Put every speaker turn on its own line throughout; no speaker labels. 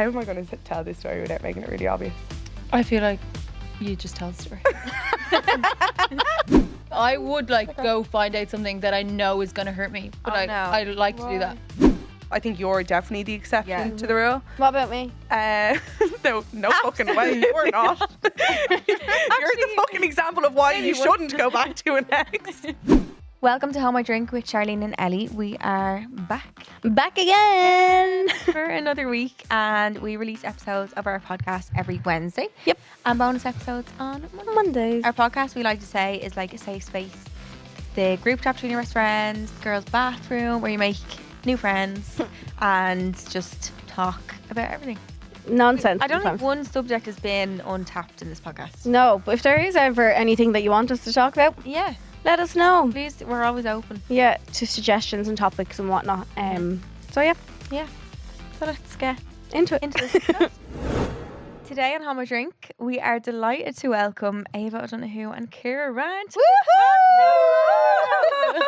how am I going to tell this story without making it really obvious?
I feel like you just tell the story. I would like go find out something that I know is going to hurt me, but I like to do that.
I think you're definitely the exception to the rule.
What about me?
No fucking way. You're not. You're the fucking example of why you shouldn't go back to an ex.
Welcome to How I Drink with Charleen and Ellie. We are
Back again
for another week, and we release episodes of our podcast every Wednesday.
Yep.
And bonus episodes on
Mondays.
Our podcast, we like to say, is like a safe space. The group chat between your best friends, the girls' bathroom, where you make new friends and just talk about everything.
Nonsense.
I don't think
sometimes.
one subject has been untapped in this podcast.
No, but if there is ever anything that you want us to talk about,
Yeah,
let us know.
please, we're always open.
Yeah, to suggestions and topics and whatnot. So yeah,
So let's get
into it.
into this. Today on How I Drink, we are delighted to welcome Éabha O'Donoghue and Ciara Ryan.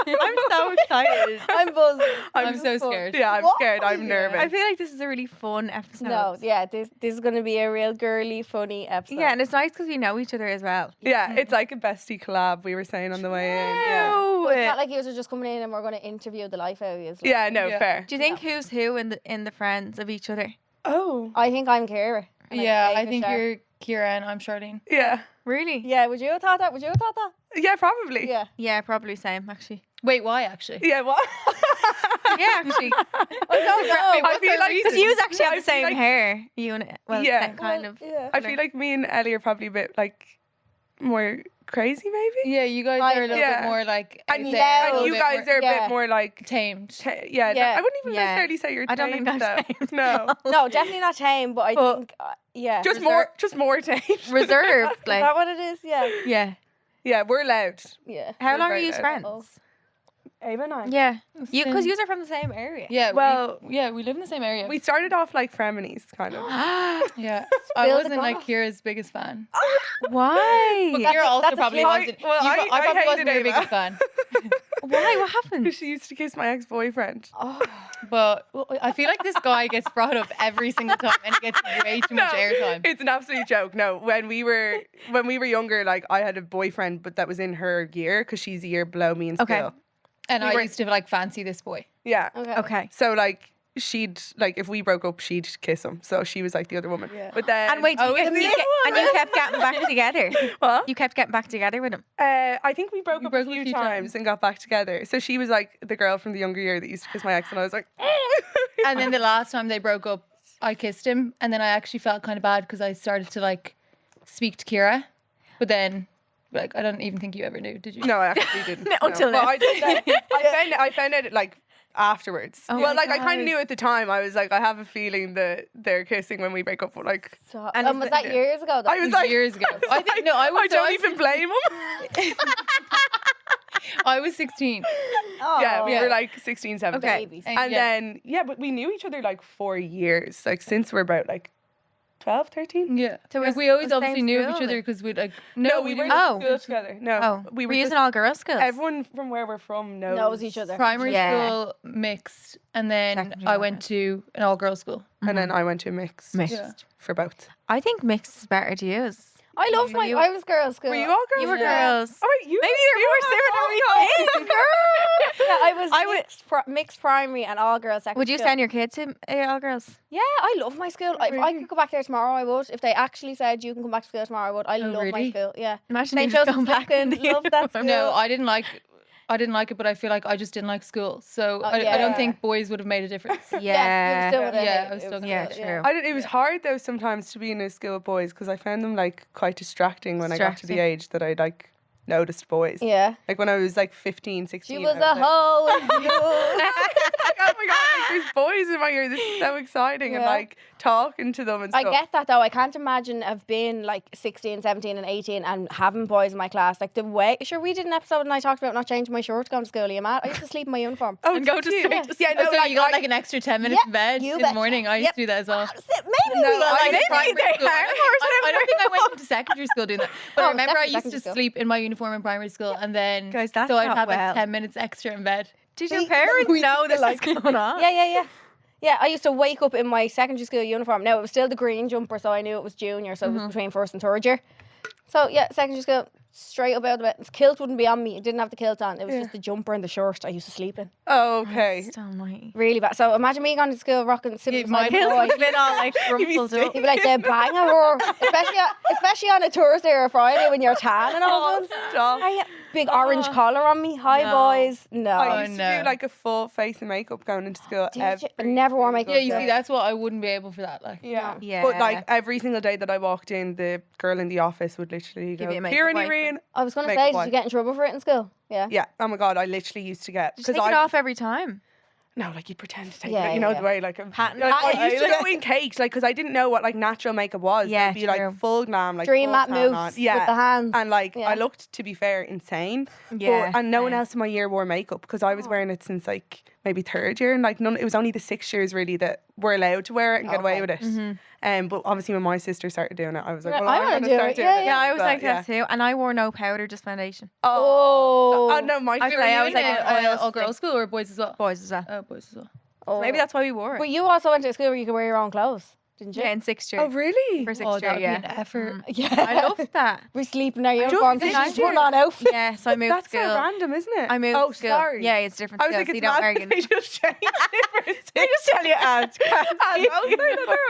I'm so excited.
I'm buzzing.
I'm so scared.
Yeah, I'm
What?
scared. I'm nervous.
I feel like this is a really fun episode.
No, yeah, this is going to be a real girly, funny episode.
Yeah, and it's nice because we know each other as well.
Yeah, it's like a bestie collab we were saying on the way in. Yeah,
So it's not like you guys are just coming in and we're going to interview the life out of you.
yeah, no,
Yeah.
fair.
Do you think who's who in the friends of each other?
Oh,
I think I'm Ciara. and
Yeah, I
Éabha
think
Char.
you're Ciara and I'm Charleen.
yeah.
Really?
Yeah, would you have thought that?
Yeah, probably.
Yeah.
Yeah, probably same actually.
Wait, why actually?
Yeah, what?
Yeah, actually.
I feel like
Because you actually have
I
the
feel
same
like-
hair. You and
Yeah.
kind of.
Yeah.
I feel like me and Ellie are probably a bit like more crazy, maybe.
Yeah, you guys
I
are a little
know.
bit more like
And,
out
yeah,
there, a
and
little
you
bit
guys
more
are a
yeah.
bit more like
tamed.
yeah.
Yeah.
I wouldn't even
Yeah.
necessarily say you're
I don't think
tamed,
I'm
though.
tamed.
No,
No, definitely not tame, but I
But-
think, yeah.
just
Reserve-
more tamed.
Reserved,
Is
like.
that what it is? Yeah.
Yeah.
Yeah, we're loud.
Yeah.
How
We're
long are
very
you
loud.
friends?
Oh.
Éabha and I.
Yeah. Because you are from the same area.
Yeah,
Well-
we live in the same area.
We started off like frenemies, kind of.
Yeah, I
Spill the
wasn't like
gossip.
Ciara's biggest fan.
Why?
But
That's
Ciara
a-
also
that's a
probably
flaw.
wasn't.
Well,
I
I
probably
hated
wasn't your
Éabha.
biggest fan.
Why? What happened?
She used to kiss my ex-boyfriend.
Oh.
But I feel like this guy gets brought up every single time and he gets way too much airtime.
It's an absolute joke. No, when we were younger, like I had a boyfriend, but that was in her year because she's a year below me in
Okay.
school.
And
we
I
were-
used to like fancy this boy.
Yeah.
Okay.
Okay.
So like she'd like if we broke up, she'd kiss him. So she was like the other woman.
Yeah.
But then
And wait,
Oh,
you
is it?
and you kept getting back together.
what?
You kept getting back together with him.
I think we broke
You
up
broke
a
up
few
a few
times
times.
and got back together. So she was like the girl from the younger year that used to kiss my ex, and I was like,
And then the last time they broke up, I kissed him. And then I actually felt kind of bad because I started to like speak to Ciara. But then, like, I don't even think you ever knew, did you?
no, I actually didn't.
No, until
Well,
now.
I found it like afterwards.
Oh
well,
my
like I kind
God.
of knew at the time. I was like, I have a feeling that they're kissing when we break up. But like,
So,
And
and
is
was
it-
that years ago? Though?
I was like,
years ago. I think
like,
no, I was.
I don't even blame him.
I was 16.
Oh.
Yeah, we
Yeah.
were like 16, 17.
Okay.
Babies.
And then, but we knew each other like 4 years, like since we're about like 12, 13.
Yeah.
So
Like,
was-
we always
was
obviously
same
knew of
school,
each other
like-
because we'd like.
No, we were
didn't.
in
Oh.
school together. No,
Oh,
we
were
were
you
just,
in all girls schools?
everyone from where we're from
knows each other.
Primary
Yeah.
school mixed, and then
Secondary
I
level.
went to an all-girls school.
and then I went to a mix
Mixed.
Yeah.
for both.
I think mixed is better to use.
I love my.
You-
I was girls' school.
Were you all girls?
You were
Yeah.
girls.
Oh wait, you
Maybe you're more similar to me.
Yeah, I was mixed primary and all girls secondary.
Would you
school.
send your kids to all girls?
Yeah, I love my school. If I could go back there tomorrow, I would. If they actually said you can come back to school tomorrow, I would. I love my
really?
school. Yeah.
Imagine
St.
you just
Joseph's
going back in
fucking love that school.
No, I didn't like it, but I feel like I just didn't like school. So
Oh,
I
yeah.
don't think boys would have made a difference.
Yeah.
you were still with it.
Yeah, I
It
was still
was
gonna
Yeah,
good,
true.
I didn't, it was hard though sometimes to be in a school with boys because I found them like quite distracting when I got to the
Distracting.
age that I like noticed boys.
Yeah.
Like when I was like 15, 16.
She was
I
a
like,
hoe. and you-
like, oh my god, like, there's boys in my ear. This is so exciting. And
Yeah.
like talking to them and
I
stuff.
get that though. I can't imagine have been like 16, 17 and 18 and having boys in my class. Like the way, sure, we did an episode and I talked about not changing my shirt going to school. Are you mad? I used to sleep in my uniform.
Oh,
And go
did
to
you?
straight to
Yeah, no,
so
like,
you got
I-
like an extra 10 minutes
Yeah,
in bed
you
in the
betcha.
morning. I used to do that as well.
Maybe
No,
we were
I
like
didn't
primary
either.
school.
I don't think I went into secondary school doing that. But I
Oh,
remember I
definitely
used to
secondary school.
sleep in my uniform in primary school and then
Guys, that's
so I'd
not
have
well.
like 10 minutes extra in bed.
Did your
We-
parents
we
know
did
this
like-
was going on?
Yeah. Yeah, I used to wake up in my secondary school uniform. Now, it was still the green jumper, so I knew it was junior, so it was between first and third year. So, yeah, secondary school, straight up out of it. The kilt wouldn't be on me. It didn't have the kilt on. It was just the jumper and the shirt I used to sleep in.
Oh, okay.
Still annoying.
Really bad. So, imagine me going to school rocking sitting
my
beside my boy.
It's been all like rumpled up.
You'd be like, the bang of her. Especially on a Thursday or a Friday when you're tan and all that.
Stop.
I had big orange collar on me. Hi, boys. No.
I used to
no.
do like a full face of makeup going into school.
I never wore makeup.
Yeah, you see, that's what I wouldn't be able for that. Like,
Yeah.
Yeah.
But like every single day that I walked in, the girl in the office would literally
Give
go,
you a makeup
Kieran,
wipe.
Irene.
I was going to
Makeup
say, did
wipe.
you get in trouble for it in school? Yeah.
Yeah. Oh my God, I literally used to get.
Just take it off every time.
No, like you pretend to take
Yeah,
it. You know
yeah.
the way like a
Patent.
I used to go in cakes, like, because I didn't know what like natural makeup was.
Yeah,
It'd be like
true.
full glam, like
Dream
full
matte
tan
moves
on.
with
Yeah.
the hands.
And like
Yeah.
I looked, to be fair, insane.
Yeah.
But, and no one
same.
else in my year wore makeup because I was wearing it since like maybe third year, and like none. It was only the 6 years really that were allowed to wear it and get away with it. But obviously when my sister started doing it, I was like,
Yeah,
well,
I
I'm
wanna
gonna
do
start
it.
doing
Yeah,
it.
Yeah, I was
But,
like that too. And I wore no powder, just foundation.
Oh no, my
I
favorite.
say, I
I
was
was
like
like,
oil
all
slick.
girls school or boys as well?
Boys as well.
Oh, boys as well.
Oh.
Maybe that's why we wore it.
But you also went to a school where you could wear your own clothes, didn't you?
Yeah, in 6th year.
Oh really?
For 6th
Oh,
year,
that would be
yeah.
an effort.
Yeah.
I loved that.
We sleep in our uniforms.
think
Just
you
put
do.
on outfit.
Yeah, so I moved
That's
school.
so random, isn't it?
I moved
Oh,
school.
sorry.
Yeah, it's different
I was
school,
like,
so
it's
you don't
mad
argue.
they just changed it. They just tell you ads.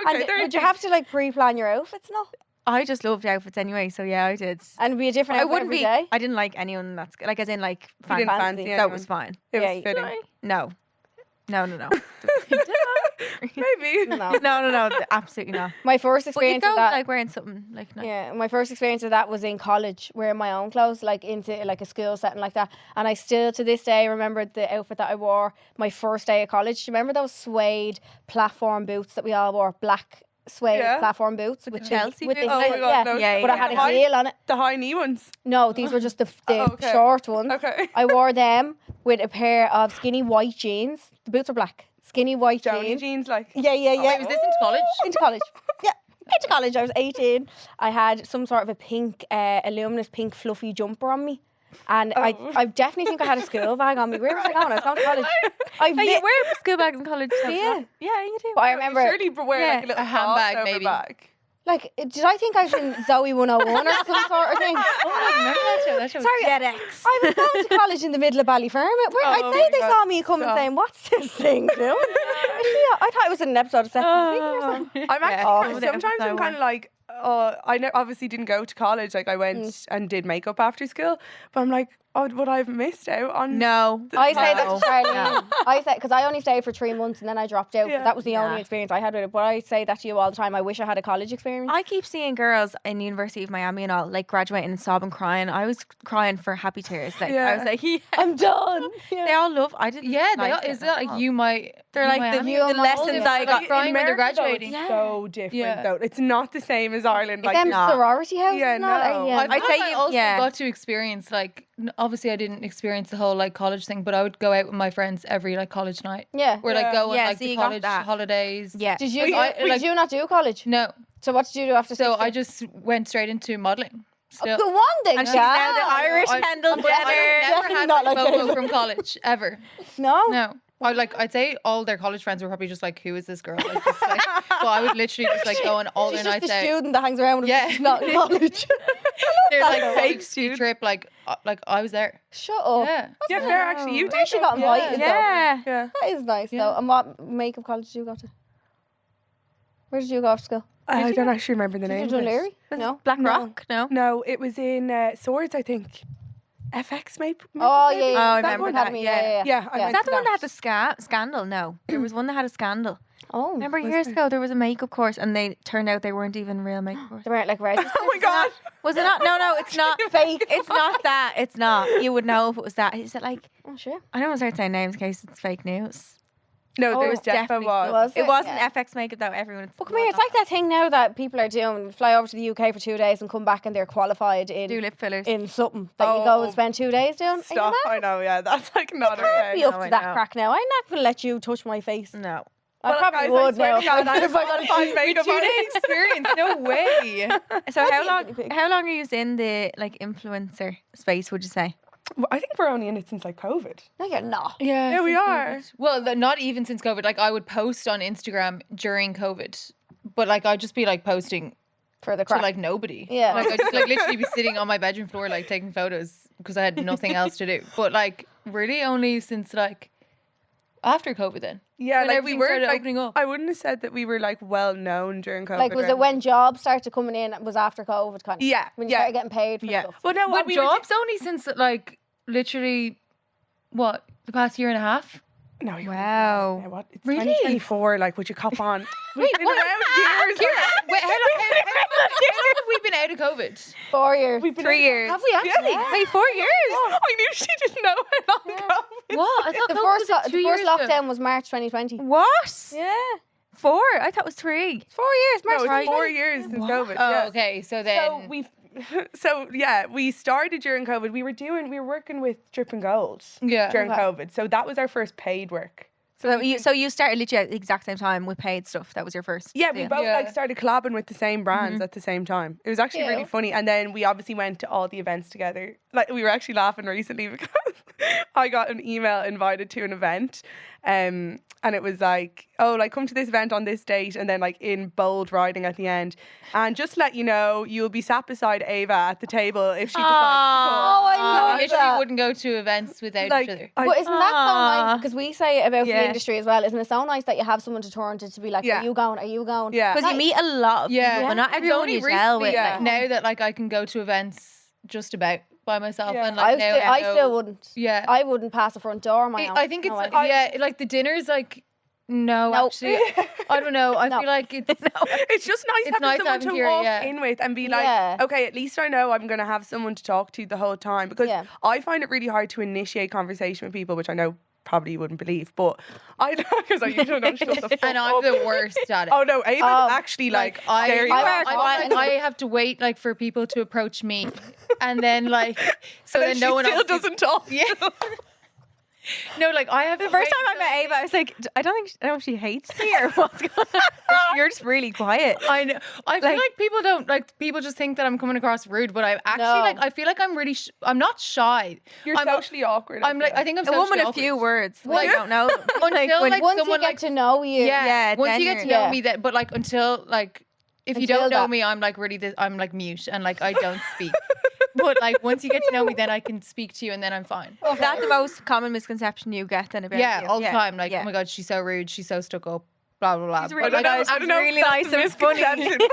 And would you have to like pre-plan your outfits now?
I just loved outfits anyway, so yeah, I did.
And it'd be a different
I
outfit
wouldn't
every
be.
day?
I didn't like anyone that's like, as in like
You didn't
fancy.
fancy
so it was fine.
It
Yeah,
was fitting.
No, no.
Maybe.
No.
No, absolutely not.
My first
But you
experience
go
of that.
like wearing something like nice.
Yeah, my first experience of that was in college, wearing my own clothes, like into like a school setting like that. And I still, to this day, remember the outfit that I wore my first day of college. Do you remember those suede platform boots that we all wore? Black suede
Yeah.
platform boots with
Chelsea
with the
boots?
Oh my
heel,
God,
yeah.
no.
Yeah,
But I had a
High-
heel on it.
The high knee ones.
No, these were just the
Okay.
short ones.
Okay.
I wore them with a pair of skinny white jeans. The boots were black. Skinny white
Joni
jeans.
jeans, like.
Yeah.
Wait, was this in college?
Into college. Yeah. Into college. I was 18. I had some sort of a pink, a luminous pink fluffy jumper on me. And I definitely think I had a school bag on me. Where was I going? I was going to college.
Oh, you wear school bags in college?
Yeah.
Yeah, you do.
But I remember,
Surely wear like a little
a handbag,
crossover
maybe.
bag.
like, did I think I was in Zoe 101 or some sort of thing?
Oh, I remember that show. That show was
Sorry,
FedEx.
I was going to college in the middle of Ballyfermot. I'd
Oh
say
my
they
God.
saw me coming
Stop.
saying, what's this thing doing? I thought it was in an episode of Sex and the City or something.
I'm actually
Oh.
sometimes I'm kind of like, obviously didn't go to college. Like I went and did makeup after school, but I'm like, oh, would I have missed out on?
No.
I say that
No.
to Charleen. I say, because I only stayed for 3 months and then I dropped out.
Yeah.
That was the
Yeah.
only experience I had with it. But I say that to you all the time. I wish I had a college experience.
I keep seeing girls in University of Miami and all like graduating and sobbing, crying. I was crying for happy tears. Like
Yeah.
I was like, yeah.
I'm done.
They all love. I didn't.
Yeah, they
like
are,
it
is
at
that
all.
like you might?
They're
you
like
might
the,
have
you
it.
the
might
lessons
hold it.
I
Like,
got.
crying when they're
America, though,
graduating.
it's so different
Yeah.
though. It's not the same as Ireland. Like
Them
no.
sorority houses
Yeah,
and all.
no.
Yeah.
I
I'd
feel
say
like I
you-
also
yeah.
got to experience like obviously I didn't experience the whole like college thing, but I would go out with my friends every like college night.
Yeah.
Or like go on
Yeah,
like
so
the
you got
college
that.
holidays.
Yeah.
Did you,
I-
did
like-
you not do college?
No.
So what did you do after
So
16?
I just went straight into modelling. Still.
Go on then,
And she's now the
Gal.
Irish
I-
Kendall
But I
Jenner.
never
Definitely
had
not
like
like
photos
Taylor.
from college ever.
No?
No. I'd say all their college friends were probably just like, who is this girl? Like, just, like, but I would literally just like go on all
She's
their
just
nights
a
out.
student that hangs around with
Yeah.
yeah. not in college.
They're
that
like
though.
fake ski trip, like I was there.
Shut up.
Yeah.
yeah, fair actually. You
I
did.
actually got
though.
invited though.
Yeah.
Yeah.
That is nice
Yeah.
though. And what makeup college did you go to? Where did you go after school?
I don't actually remember the name.
Did you
of
do
it.
Leary? No.
Black
No.
Rock. No.
No, it was in Swords, I think. FX maybe.
Oh yeah, yeah.
Oh, I
That
remember
one
that,
Academy,
yeah.
Yeah, I
Yeah.
Is
went
that
to
the one that had the scandal? No. There was one that had a scandal.
Oh,
Remember
was
years
there?
ago there was a makeup course and they turned out they weren't even real makeup course.
they weren't like registered.
Oh my god.
Was it not? No, it's not.
Fake.
It's not that. It's not. You would know if it was that. Is it like,
Oh sure.
I don't want to start saying names in case it's fake news.
No,
Oh,
there was definitely was.
Was
It wasn't
Yeah.
FX makeup though. Everyone.
Well, come here. It's like that thing now that people are doing. Fly over to the UK for 2 days and come back and they're qualified
do
in
lip fillers.
something that you go and spend 2 days doing.
Stop. I know, yeah. That's like not
Can't
okay.
be up
No,
to
I
that
know.
crack now. I'm not going to let you touch my face.
No.
I
Well,
probably
guys,
would
I swear
now.
to God,
If I got a
find makeup
2 day experience, no way.
So
I'd
how
be a
long?
guinea pig.
How long are you in the like influencer space? Would you say?
Well, I think we're only in it since like COVID.
No, you're not.
Yeah,
we
since
are.
COVID. Well, not even since COVID. Like I would post on Instagram during COVID, but like I'd just be like posting
For the
to
crack.
like nobody.
Yeah.
Like I just like literally be sitting on my bedroom floor like taking photos because I had nothing else to do. But like really only since like after COVID then.
Yeah,
When
like we
everything
were
started
like,
opening up.
I wouldn't have said that we were like well known during COVID.
Like, was it when jobs started coming in? Was after COVID kind of?
Yeah,
When you
yeah.
started getting paid for stuff.
Well, no,
But
what we were
jobs only since like literally what the past year and a half.
No, you're
Wow.
Yeah, what? It's
Really?
2024. Like, would you cop on? We've been
what?
around years.
Kira, wait, how long have we been out of COVID?
4 years.
We've been
3 years.
Have we actually?
Yeah.
Wait, 4 years?
I knew she didn't know how long ago.
What? I thought
The
COVID
first,
was like 2
the
years
first
ago.
lockdown was March 2020.
What?
Yeah.
4? I thought it was 3.
4 years. March
No, it's
2020.
4 years since COVID.
Oh,
yeah.
okay. So then.
So we started during COVID. We were working with Drip and Gold
Yeah.
during
Okay.
COVID. So that was our first paid work.
So you started literally at the exact same time with paid stuff. That was your first.
Yeah, we
deal.
both
Yeah.
like started collabing with the same brands at the same time. It was actually really
Cute.
funny. And then we obviously went to all the events together. Like we were actually laughing recently because I got an email invited to an event. And it was like, oh, like come to this event on this date, and then like in bold writing at the end. And just to let you know, you'll be sat beside Éabha at the table if she decides to come.
Oh, I
We
love
literally
that.
wouldn't go to events without
Like,
each other.
But isn't that so
Aw.
nice? Because we say it about
Yeah.
the industry as well. Isn't it so nice that you have someone to turn to be like,
Yeah.
are you going? Are you going?
Yeah.
Because you meet a lot of
Yeah.
people, but not
It's
everyone
only
you gel with.
recently
Yeah.
Like,
now that like I can go to events just about by myself
Yeah.
and like now
I
know-
still wouldn't.
Yeah.
I wouldn't pass the front door on my own.
I think it's
No way.
yeah, like the dinner's like no,
Nope.
actually I don't know. I
No.
feel like it's
It's just nice
It's
having
nice
someone
having
to
Ciara,
walk
yeah.
in with and be like,
Yeah.
okay, at least I know I'm going to have someone to talk to the whole time. Because
Yeah.
I find it really hard to initiate conversation with people, which I know probably you wouldn't believe, but I know because I usually don't shut the fuck
and I'm
up.
the worst at it.
Oh no, Éabha's
Oh,
actually like
I,
scary.
I have to wait like for people to approach me, and then like so
and
then
she
no one
still
else
doesn't talk.
Yeah. No, like I have
the first time I met Éabha, I was like, I don't know if she hates me or what's going on. You're just really quiet.
I know. I feel
Like-
like people don't like. People just think that I'm coming across rude, but I'm actually
No.
like. I feel like I'm really. I'm not shy.
You're
I'm
socially awkward.
I'm like. I think I'm
A woman
socially
of few
awkward.
words.
Like-
I don't know.
Until
when-
like
Once
someone
you get
like
to know you.
yeah.
Yeah,
Once
then
you get to
you're-
know
Yeah.
me, that but like until like if you
Until
don't know
that.
me, I'm like really. I'm like mute and like I don't speak. But like once you get to know me, then I can speak to you, and then I'm fine.
Is that the most common misconception you get then about
Yeah,
you?
all the time. Like,
yeah.
oh my god, she's so rude. She's so stuck up. Blah blah blah.
She's
But,
really
like,
nice.
I don't know.
really
if
nice
that's
and funny.
a misconception.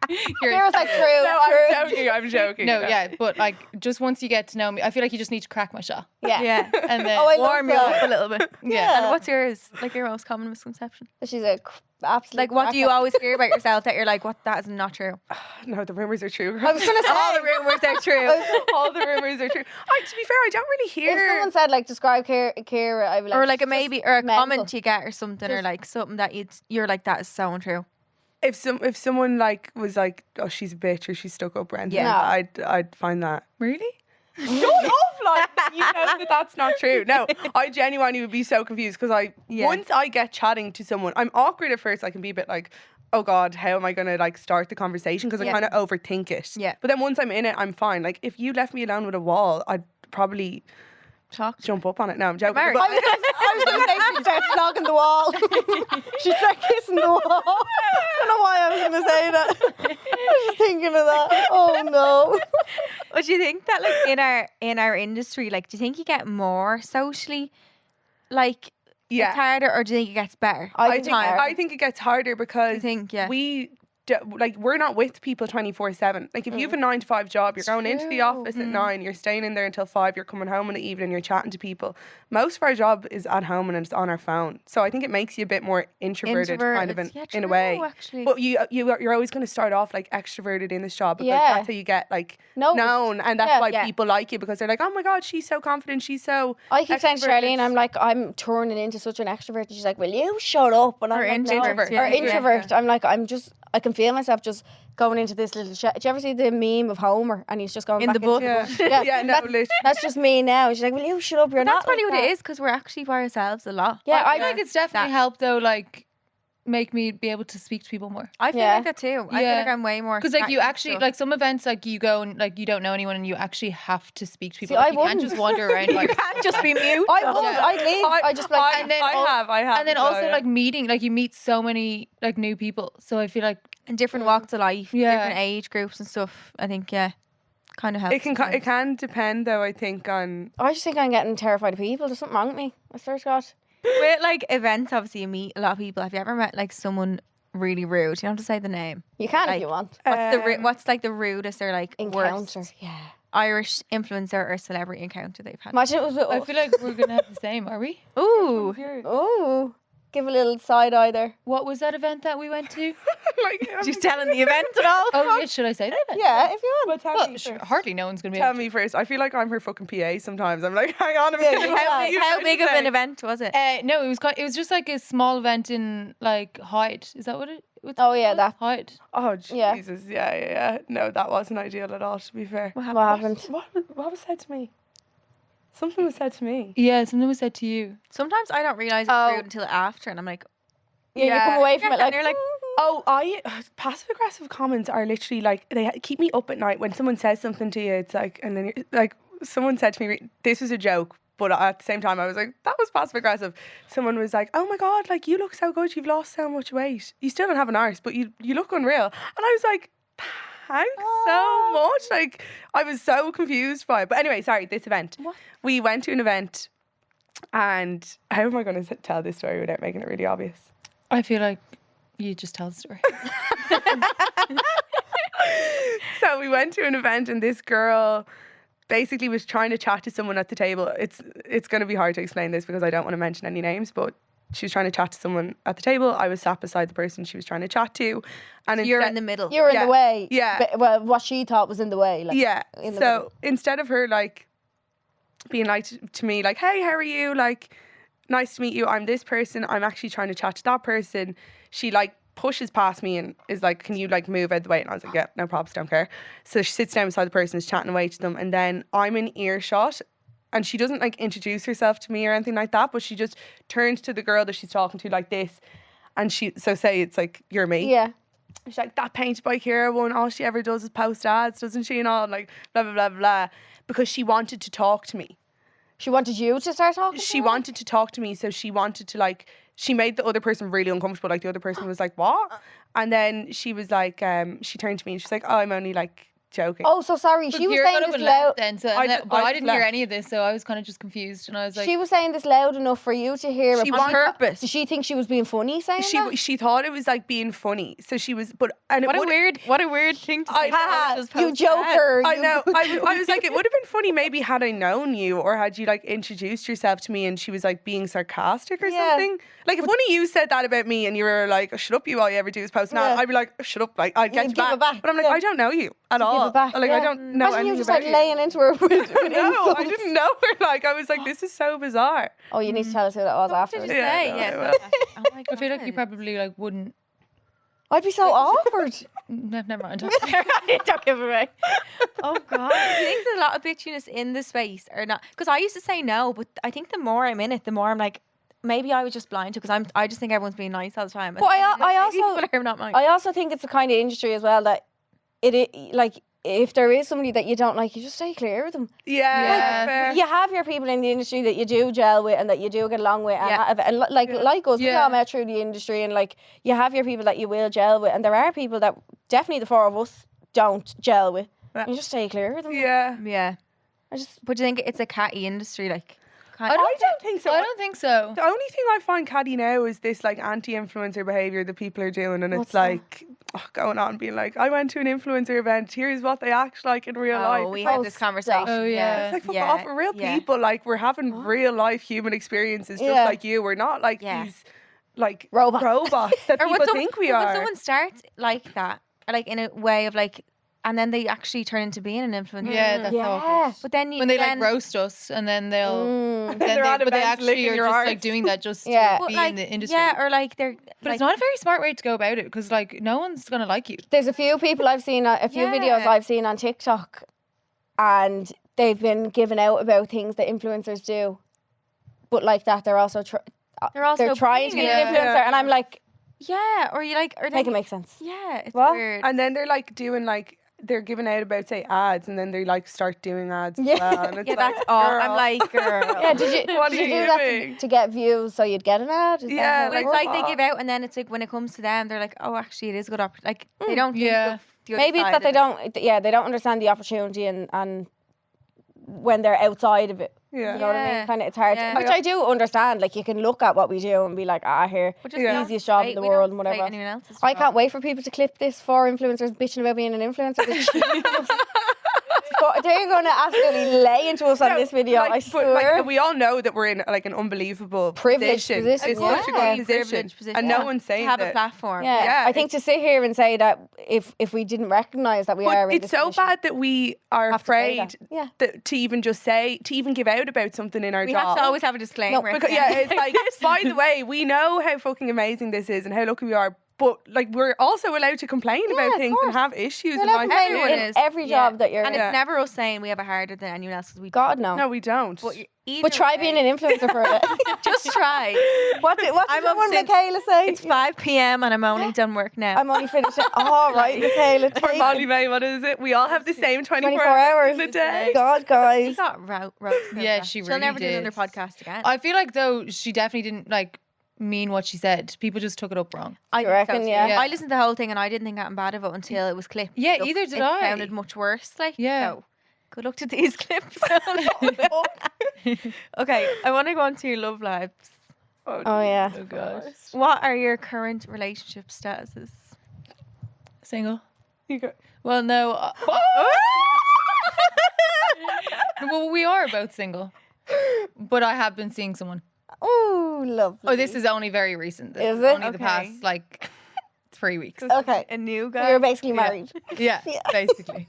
you're-
Sarah's like, true,
No,
true.
I'm joking. I'm joking.
No, yeah, but like just once you get to know me, I feel like you just need to crack my shell,
Yeah.
Yeah.
and then
Oh, I love
Warm you
that.
up a little bit.
yeah.
And what's yours? Like your most common misconception?
She's a absolute
Like what do you
cracker.
always hear about yourself that you're like, what? That is not true.
No, the rumors are true.
I was going to say.
All the rumors are true.
All the rumors are true. To be fair, I don't really
If
hear.
someone said, like, describe Ciara, I'd be like,
Or like a
just
maybe or a
mental.
comment you get or something or
Just-
like something that you're like that is so untrue.
If someone like was like, oh, she's a bitch or she's stuck up or anything,
Yeah.
I'd find that.
Really?
Shut up, like you know that's not true. No, I genuinely would be so confused because
Yeah.
once I get chatting to someone, I'm awkward at first. I can be a bit like, oh God, how am I gonna like start the conversation? Because I
Yeah.
kind of overthink it.
Yeah.
But then once I'm in it, I'm fine. Like if you left me alone with a wall, I'd probably
Talk.
jump up on it. No, I'm joking.
Married.
But-
I was going to say she starts flogging the wall. She starts kissing the wall. I don't know why I was going to say that. I was just thinking of that. Oh no.
But do you think that like in our industry, like do you think you get more socially like
yeah.
it's harder or do you think it gets better?
I
think
think it gets harder because
I think, yeah.
we're not with people 24/7. Like if you have a 9 to 5 job, you're going into the office at 9, you're staying in there until 5, you're coming home in the evening, you're chatting to people. Most of our job is at home and it's on our phone. So I think it makes you a bit more introverted kind of
Yeah,
in a
true,
way.
actually.
But you're always going to start off like extroverted in this job because
Yeah.
that's how you get like
Noticed.
known, and that's
Yeah.
why
Yeah.
people like you because they're like, oh my God, she's so confident, she's so.
I keep saying to
extroverted.
Charleen, I'm like, I'm turning into such an extrovert. And she's like, will you shut up? And I'm
Or
like, no.
introvert,
Or
yeah.
introvert. I'm like, I can feel myself just going into this little shit. Did you ever see the meme of Homer and he's just going
In
back
the book.
into
Yeah,
bush?
yeah, no, literally.
That's just me now. She's like, will you shut up? You're
But
not
that's probably
like
what
that.
it is because we're actually by ourselves a lot.
Yeah,
I
I
feel like it's definitely
That-
helped though. Like make me be able to speak to people more.
I feel
Yeah.
like that too. I feel
Yeah.
like I'm way more.
Because like you
chatty and
actually
stuff.
like some events like you go and like you don't know anyone and you actually have to speak to people.
See,
Like,
I
you can't
wouldn't.
just wander around.
you
Like,
can't just be mute.
I would.
Yeah.
I'd leave. I just be like,
and then
I have.
and then
as well,
also
yeah.
like meeting, like you meet so many like new people. So I feel like
In different walks of life,
Yeah.
different age groups and stuff. I think kind of helps.
It can depend though. I think on
I just think I'm getting terrified of people. There's something wrong with me. I swear to God.
With like events, obviously you meet a lot of people. Have you ever met like someone really rude? You don't have to say the name.
You can
Like,
if you want.
What's like the rudest or like
Encounter.
worst
Yeah.
Irish influencer or celebrity encounter they've had?
Imagine it was with
I
us.
feel like we're gonna have the same, are we?
Ooh,
Ooh. Give a little side eye there.
What was that event that we went to?
like,
she's telling the event at all.
Oh, yeah, should I say that event?
Yeah, if you want.
Well,
Well, sure, hardly no one's gonna be.
Tell
able
me first. I feel like I'm her fucking PA sometimes. I'm like, hang on a
Yeah,
minute.
you
How,
are.
big, how big of an event was it?
No, it was just like a small event in like Hyde. Is that what it? What's
Oh,
it
yeah,
called?
that.
Hyde.
Oh
Yeah.
Jesus, yeah. No, that wasn't ideal at all. To be fair.
What happened?
What was said to me? Something was said to me.
Yeah, something was said to you.
Sometimes I don't realize it's
Oh.
rude until after, and I'm like,
Yeah, you
Yeah.
come away from it
And
like,
you're like,
Oh, passive aggressive comments are literally like they keep me up at night when someone says something to you. It's like, and then you're, like someone said to me, this was a joke, but at the same time I was like, that was passive aggressive. Someone was like, oh my God, like you look so good, you've lost so much weight. You still don't have an arse, but you look unreal. And I was like, thanks so much. Like I was so confused by it. But anyway, sorry, this event.
What?
We went to an event, and how am I going to tell this story without making it really obvious?
I feel like you just tell the story.
So we went to an event, and this girl basically was trying to chat to someone at the table. It's going to be hard to explain this because I don't want to mention any names, but she was trying to chat to someone at the table. I was sat beside the person she was trying to chat to, and
you're
instead-
in the middle.
you were in
Yeah.
the way.
Yeah.
But, well, what she thought was in the way. Like,
yeah.
in the
So
middle.
instead of her like being like to me like, hey, how are you? Like, nice to meet you. I'm this person. I'm actually trying to chat to that person. She like pushes past me and is like, can you like move out the way? And I was like, yeah, no problems, don't care. So she sits down beside the person, is chatting away to them, and then I'm in earshot. And she doesn't like introduce herself to me or anything like that, but she just turns to the girl that she's talking to like this. And say it's like, you're me.
Yeah.
She's like, that painted by Ciara one, all she ever does is post ads, doesn't she? And all, and like, blah, blah, blah, blah. Because she wanted to talk to me.
She wanted you to start talking
She
to her?
wanted to talk to me, so she wanted to like, she made the other person really uncomfortable. Like the other person was like, what? And then she was like, she turned to me and she's like, oh, I'm only like joking.
Oh, so sorry. She was saying this loud.
Then, so,
I
but I
just
didn't hear
left.
any of this, so I was kind of just confused, and I was like,
She was saying this loud enough for you to hear.
She
but
on
purpose.
Did she think she was being funny saying that?
She thought it was like being funny. So she was, but, and it
What
would,
a weird thing to
I-
say.
Haha,
Just
you
post
joker.
I
you-
know. I was like, it would have been funny maybe had I known you or had you like introduced yourself to me and she was like being sarcastic or
Yeah.
something. Like if one of you said that about me and you were like, shut up, you all you ever do is post. Now
Yeah.
I'd be like, shut up, like I'd get
You'd
you
give
back.
it back,
But I'm like,
yeah.
I don't know you at
Give
all.
it back,
Like
yeah.
I don't know
Imagine you
anything
just
about
like laying into her with
No,
insults.
I didn't know her. Like I was like, this is so bizarre.
Oh, you need to tell us who that was
What did
afterwards.
you
Yeah,
say?
no,
Yeah.
I will.
Oh my
I feel like you
God.
probably like wouldn't.
I'd be so awkward.
Never mind.
Don't give it away.
Oh God. Do you think there's a lot of bitchiness in the space or not? Because I used to say no, but I think the more I'm in it, the more I'm like, maybe I was just blind to because I just think everyone's being nice all the time.
But I
Maybe
also-
people are not nice.
I also think it's the kind of industry as well that like if there is somebody that you don't like, you just stay clear of them.
Yeah. fair.
You have your people in the industry that you do gel with and that you do get along with, and like us, we
Yeah.
all met through the industry, and like you have your people that you will gel with, and there are people that definitely the four of us don't gel with.
Yeah.
You just stay clear of them.
Yeah.
Yeah.
I just
But do you think it's a catty industry? Like,
I don't think so.
I don't think so.
The only thing I find catty now is this like anti-influencer behaviour that people are doing, and
What's
it's like going on being like, I went to an influencer event. Here's what they act like in real life.
oh, we
It's like,
had this conversation.
Oh, yeah.
it's like fuck
yeah,
off. We're real
yeah.
people. Like we're having real life human experiences, just
Yeah.
like you. We're not like
Yeah.
these like
Robots.
that
Or when
people
some-
think we
but
are.
When someone starts like that, or like in a way of like, and then they actually turn into being an influencer.
Yeah, that's
yeah.
awful.
But then you
When they
then,
like roast us, and then they'll.
Mm.
Then
They're at
but they
events
actually
licking
are
your
just
arse.
like doing that just
Yeah.
to
but
be
like,
in the industry.
yeah, or like they're.
But it's not a very smart way to go about it because like no one's gonna like you.
There's a few people I've seen, a few videos
Yeah.
I've seen on TikTok, and they've been giving out about things that influencers do, but like that they're also
They're also
trying to be
being
an
an
influencer,
influencer.
and I'm like,
Yeah, or you like, or
Make it
then,
make sense.
yeah, it's
What?
weird.
And then they're like doing like they're giving out about say ads, and then they like start doing ads.
Yeah.
As well, and it's
Yeah,
like,
that's all.
girl.
I'm like, girl.
Yeah, did you
What
did
are
you do
you
that
doing?
to get views so you'd get an ad? Is that
Yeah,
how it
But it's
works?
like they give out, and then it's like when it comes to them, they're like, oh, actually, it is a good opportunity. Like they don't think
Yeah.
of the other
Maybe it's
side
that they
of it.
don't. Yeah, they don't understand the opportunity and when they're outside of it.
Yeah.
You know what I mean?
Yeah.
Kind of, it's hard.
Yeah.
Which I do understand. Like, you can look at what we do and be like, here,
But just
Yeah.
don't
easiest job in
fight-
the
we
world
don't
and
fight
whatever.
anyone else's
I
job.
can't wait for people to clip this for influencers bitching about being an influencer. But they're going to absolutely lay into us on
No,
this video.
like,
I
but,
swear.
like, we all know that we're in like an unbelievable
Privileged position,
It's such a
yeah.
good position,
Privileged position.
and
Yeah.
no one's
To
saying
have a
that.
platform.
yeah,
yeah,
I think to sit here and say that if we didn't recognise that we
But
are in
it's
this
so
position,
bad that we are
have to say
afraid
that. Yeah.
to even just say, to even give out about something in our
We
job.
have to always have a disclaimer.
Because, yeah, it's like, by the way, we know how fucking amazing this is and how lucky we are, but like we're also allowed to complain
Yeah,
about
of
things
course.
and have issues.
You're
And
allowed to
like,
complain
everyone
in
is.
every
Yeah.
job that you're
And
in.
Yeah.
it's never us saying we have it harder than anyone else because we
God, no.
no, we don't.
But
But try being an influencer for it.
Just try.
What did
I'm
that one
upset.
Michaela say?
It's 5 p.m. and I'm only done work now.
I'm only finishing. Oh, right, Michaela.
Or
take
Molly
it.
May, what is it? We all have the same 24
24 hours
in a day.
God,
She
guys.
got roasted.
Yeah, she
She'll
really
never do
did.
another podcast again.
I feel like though she definitely didn't like mean what she said. People just took it up wrong.
I
You
think
reckon,
too.
yeah?
Yeah.
I listened to the whole thing and I didn't think that bad of it until it was clipped.
Yeah, either did
it
I.
sounded much worse. Like,
Yeah.
so, good luck to these clips. Okay, I want to go on to your love lives.
Oh, yeah.
Oh gosh.
What are your current relationship statuses?
Single.
You go,
Well, no. Well, we are both single, but I have been seeing someone.
Oh, lovely.
Oh, this is only very recent. This
Is
is
it?
only the
Okay.
past like 3 weeks.
Okay.
A new
So
guy?
you're basically
Yeah.
married.
Yeah,
Yeah.
basically.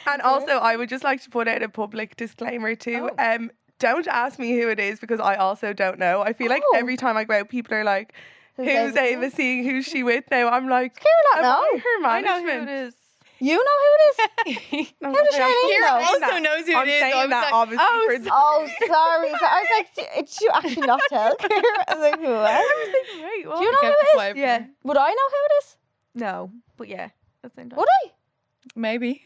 And also, I would just like to put out a public disclaimer too.
Oh.
Don't ask me who it is because I also don't know. I feel like
Oh.
every time I go out, people are like,
Who's
"Who's
Ava
Ava seeing? Who's she with now?" I'm like,
not
"Am
know.
I her
I know
management?"
who it is.
You know who it is?
No,
How does
I'm
Charlene
saying
know?
that.
also knows who
I'm
it is. I
saying
was
that
like,
obviously.
Oh,
for-
oh, sorry. So I was like, did you actually not tell? I was like, who?
Wait, what?
Do you know
kept
who
it
it is?
quiet for
Yeah.
me.
Would I know who it is?
No, but yeah. That's the same time.
Would I?
Maybe.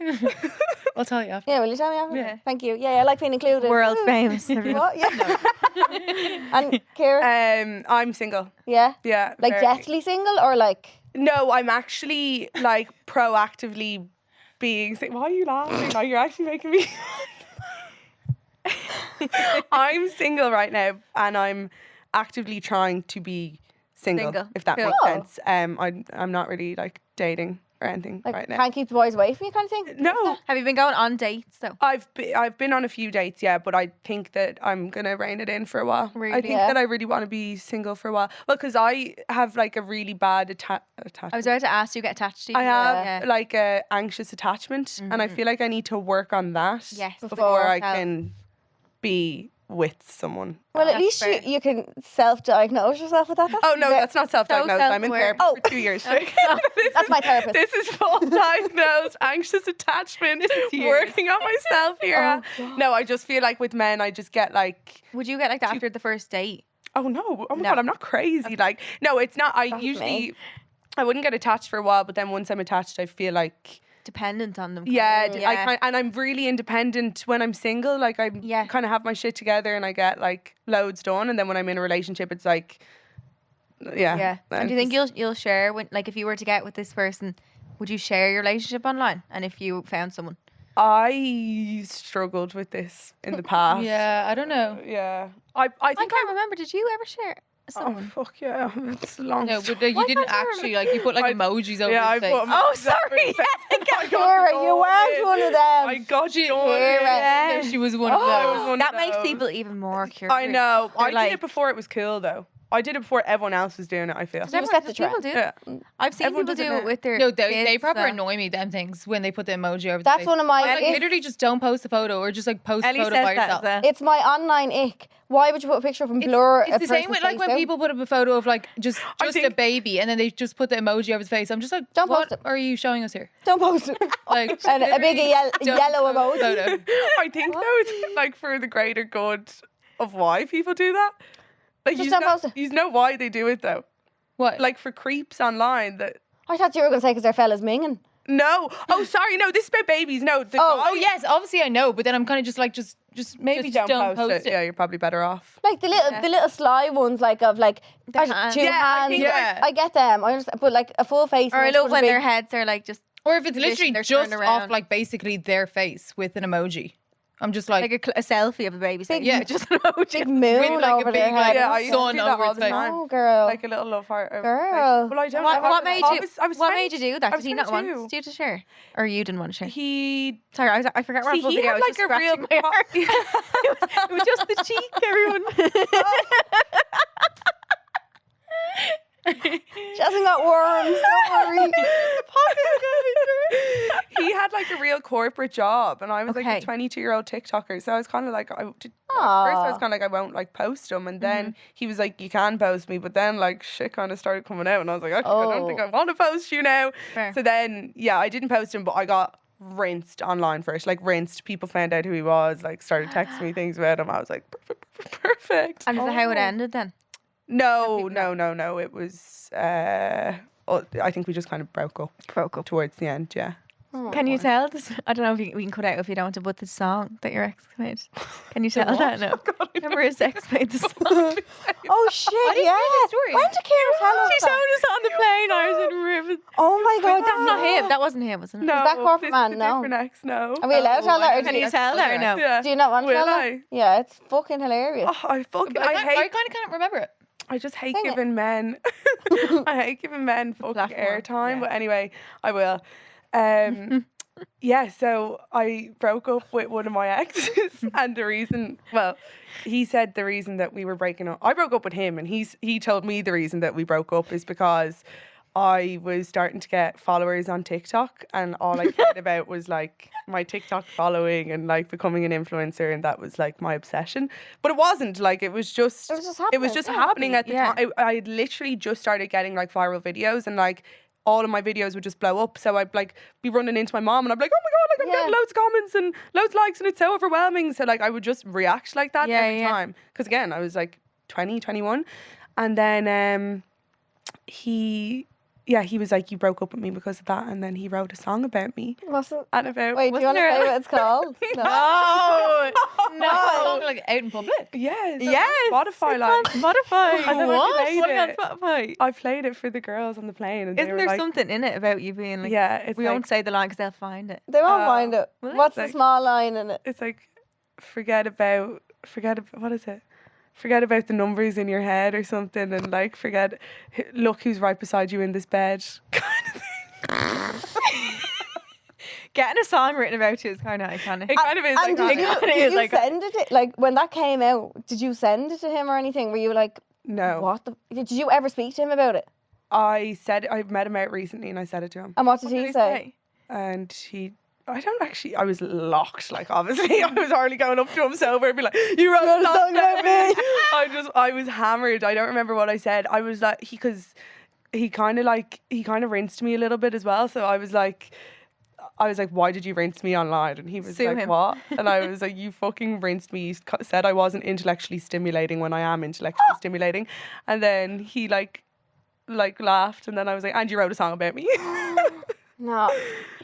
I'll tell you after.
Yeah, will you tell me after?
Yeah.
Thank you. Yeah, I like being included.
World
Woo.
famous.
What? Yeah. And Ciara?
I'm single.
Yeah.
Yeah.
Like
very-
deathly single or like?
No, I'm actually like proactively being single. Why are you laughing? Like, you're actually making me. I'm single right now, and I'm actively trying to be single.
Single.
If that
Cool.
makes
Oh.
sense. I'm not really like dating or anything
Like
right now.
can't keep the boys away from you kind of thing?
No,
Have you been going on dates though?
I've been on a few dates, yeah, but I think that I'm gonna rein it in for a while. I
Really?
think
Yeah.
that I really want to be single for a while. Well, because I have like a really bad attachment.
I was about to ask you get attached to you.
I have
Yeah.
like a anxious attachment, and I feel like I need to work on that
Yes.
before I
Self.
can be with someone.
Well, at
That's
least
fair.
you can self-diagnose yourself with that.
Oh no, that's not self-diagnosed. I'm in
self-aware.
therapy for 2 years.
That's my therapist.
This is full diagnosed anxious attachment. Working on myself here. No, I just feel like with men, I just get like,
Would you get like that after the first date?
oh no, oh my
No.
god, I'm not crazy. Like, no, it's not. I
That's
usually,
me.
I wouldn't get attached for a while, but then once I'm attached, I feel like.
Dependent on them.
Yeah,
Yeah.
and I'm really independent when I'm single. Like I
Yeah.
kind of have my shit together and I get like loads done. And then when I'm in a relationship, it's like, yeah.
Yeah. And do you think you'll share when, like, if you were to get with this person, would you share your relationship online? And if you found someone,
I struggled with this in the past.
Yeah, I don't know.
Yeah. I
I
think
can't remember. Did you ever share
Oh
someone?
fuck yeah! It's a long.
No,
story.
but you
Why
didn't
can't I remember?
actually like you put like
I-
emojis over
Yeah, I
his face.
put.
Oh, sorry.
Ciara, you weren't one of them.
I got you.
Ciara.
No, she was one of
I was
those.
one
That
of
makes
those.
people even more curious.
I know.
They're
I
like,
did it before it was cool though. I did it before everyone else was doing it. I feel.
Does
You
everyone,
set the
does people
trend.
do?
Yeah.
I've seen
Everyone
people
does it
do it
now.
with their.
No, they
kids,
proper
so-
annoy me, them things, when they put the emoji over the
That's
face.
one of my.
I like
it's-
literally just don't post a photo or just like post
Ellie
a photo
says
by
that
yourself.
as well.
It's my online ick. Why would you put a picture up and blur
It's
a
the same
person's
with like
face
when
out?
people put up a photo of like just
I
a
think-
baby and then they just put the emoji over his face. I'm just like,
Don't
what
post it.
are you showing us here?
Don't post it.
Like
And a big
literally don't
yellow
post a
emoji.
photo.
I think though it's like for the greater good of why people do that. Like
Just
you
don't
know,
post it.
you know why they do it though.
What?
Like for creeps online that.
I thought you were going to say because they're fellas minging.
No. Oh, sorry. No, this is about babies. No.
Oh yes, obviously I know, but then I'm kind of just like just maybe just don't post it.
Yeah, you're probably better off.
Like the little sly ones, like of like
The
two
hands.
hands.
Yeah, I think
I get them. I understand, but like a full face.
Or I
and
love
such a
when
big-
their heads are like just
Or if it's
Position,
literally
they're
just
turned
off
around.
like basically their face with an emoji. I'm just like,
a selfie of a baby's face.
yeah.
Just an emoji.
big moon
with like
over
a
their
big
head.
like
Yeah, I used to
sun
do that
over
all
its
the
face.
time.
Oh, girl.
Like a little love heart. over
Girl.
Well, I don't.
What made you?
I was
What made you do that?
I
Did
was
he not want
22.
you to share, or you didn't want to share?
He.
Sorry, I forgot where
See,
I
he
video.
had
I was
like
just
a real.
scratching my heart. It was just the cheek, everyone.
She hasn't got worms. Don't worry.
He had like a real corporate job, and I was like
Okay.
a 22-year-old TikToker. So I was kind of like, at first I
Aw.
was kind of like, I won't like post them, and then he was like, you can post me, but then like shit kind of started coming out, and I was like, actually, I don't think I want to post you now.
Fair.
So then, yeah, I didn't post him, but I got rinsed online first, like rinsed. People found out who he was, like started texting me things about him. I was like, perfect.
And is that how it
Oh.
ended then?
No. It was. I think we just kind of broke up towards the end. Yeah.
Oh,
Can you
boy.
tell this? I don't know if we can cut out if you don't want to, but the song that your ex made. Can you tell that? No. Remember his ex made the song?
Oh shit!
didn't
Yeah.
hear the story.
When did Ciara tell us
She showed
that?
us on the plane. I was in ribbon.
Oh my god,
That's not him. That wasn't him, wasn't it?
No,
that corporate
this
man?
is a
No.
different ex. No.
Are we allowed to tell that? Or
Can
do
you tell that or no?
Yeah.
Do you not want to
Will
tell that?
I?
Yeah, it's fucking hilarious.
Oh, I fucking.
I
I hate.
kind of can't remember it.
I just hate
Sing it.
giving men. I hate giving men fucking
platform,
airtime.
yeah.
But anyway, I will. Yeah, so I broke up with one of my exes, and the reason, well, he said the reason that we were breaking up. I broke up with him, and he told me the reason that we broke up is because I was starting to get followers on TikTok, and all I cared about was like my TikTok following and like becoming an influencer, and that was like my obsession. But it wasn't. Like it was just
It was just happening.
happening at the
yeah.
time. I had literally just started getting like viral videos, and like all of my videos would just blow up. So I'd like be running into my mom, and I'd be like, oh my god, like I'm getting
Yeah.
loads of comments and loads of likes, and it's so overwhelming. So like I would just react like that
Yeah,
every
yeah.
time, because again I was like 20, 21, and then he was like, you broke up with me because of that, and then he wrote a song about me
What's it?
and about
Wait, do you want to say what it's called? No.
No, no, like out in public.
yes,
Yes,
Spotify like.
Spotify.
And then I
What?
played
Putting on
it.
Spotify.
I played it for the girls on the plane, and they
Isn't
were
there
like,
something in it about you being like,
yeah, it's
we
like,
won't say the line because they'll find it.
They won't find it.
will they?
What's the
Like-
small line in it?
it's like forget about what is it? Forget about the numbers in your head or something, and like look who's right beside you in this bed. Kind of thing.
Getting a song written about you is kind of iconic.
It kind of is.
And
iconic.
did you,
It
did
is
you
iconic.
send it? Like when that came out, did you send it to him or anything? Were you like,
No,
what the? Did you ever speak to him about it?
I met him out recently, and I said it to him,
And what did
What
he
did
say?
and I was locked. Like obviously, I was hardly going up to him sober and be like, "You wrote a song about me." I was hammered. I don't remember what I said. I was like, he kind of rinsed me a little bit as well. So I was like, why did you rinse me online? And he was
Sue
like,
him.
what? And I was like, you fucking rinsed me. You said I wasn't intellectually stimulating when I am intellectually stimulating. And then he like laughed, and then I was like, and you wrote a song about me.
No.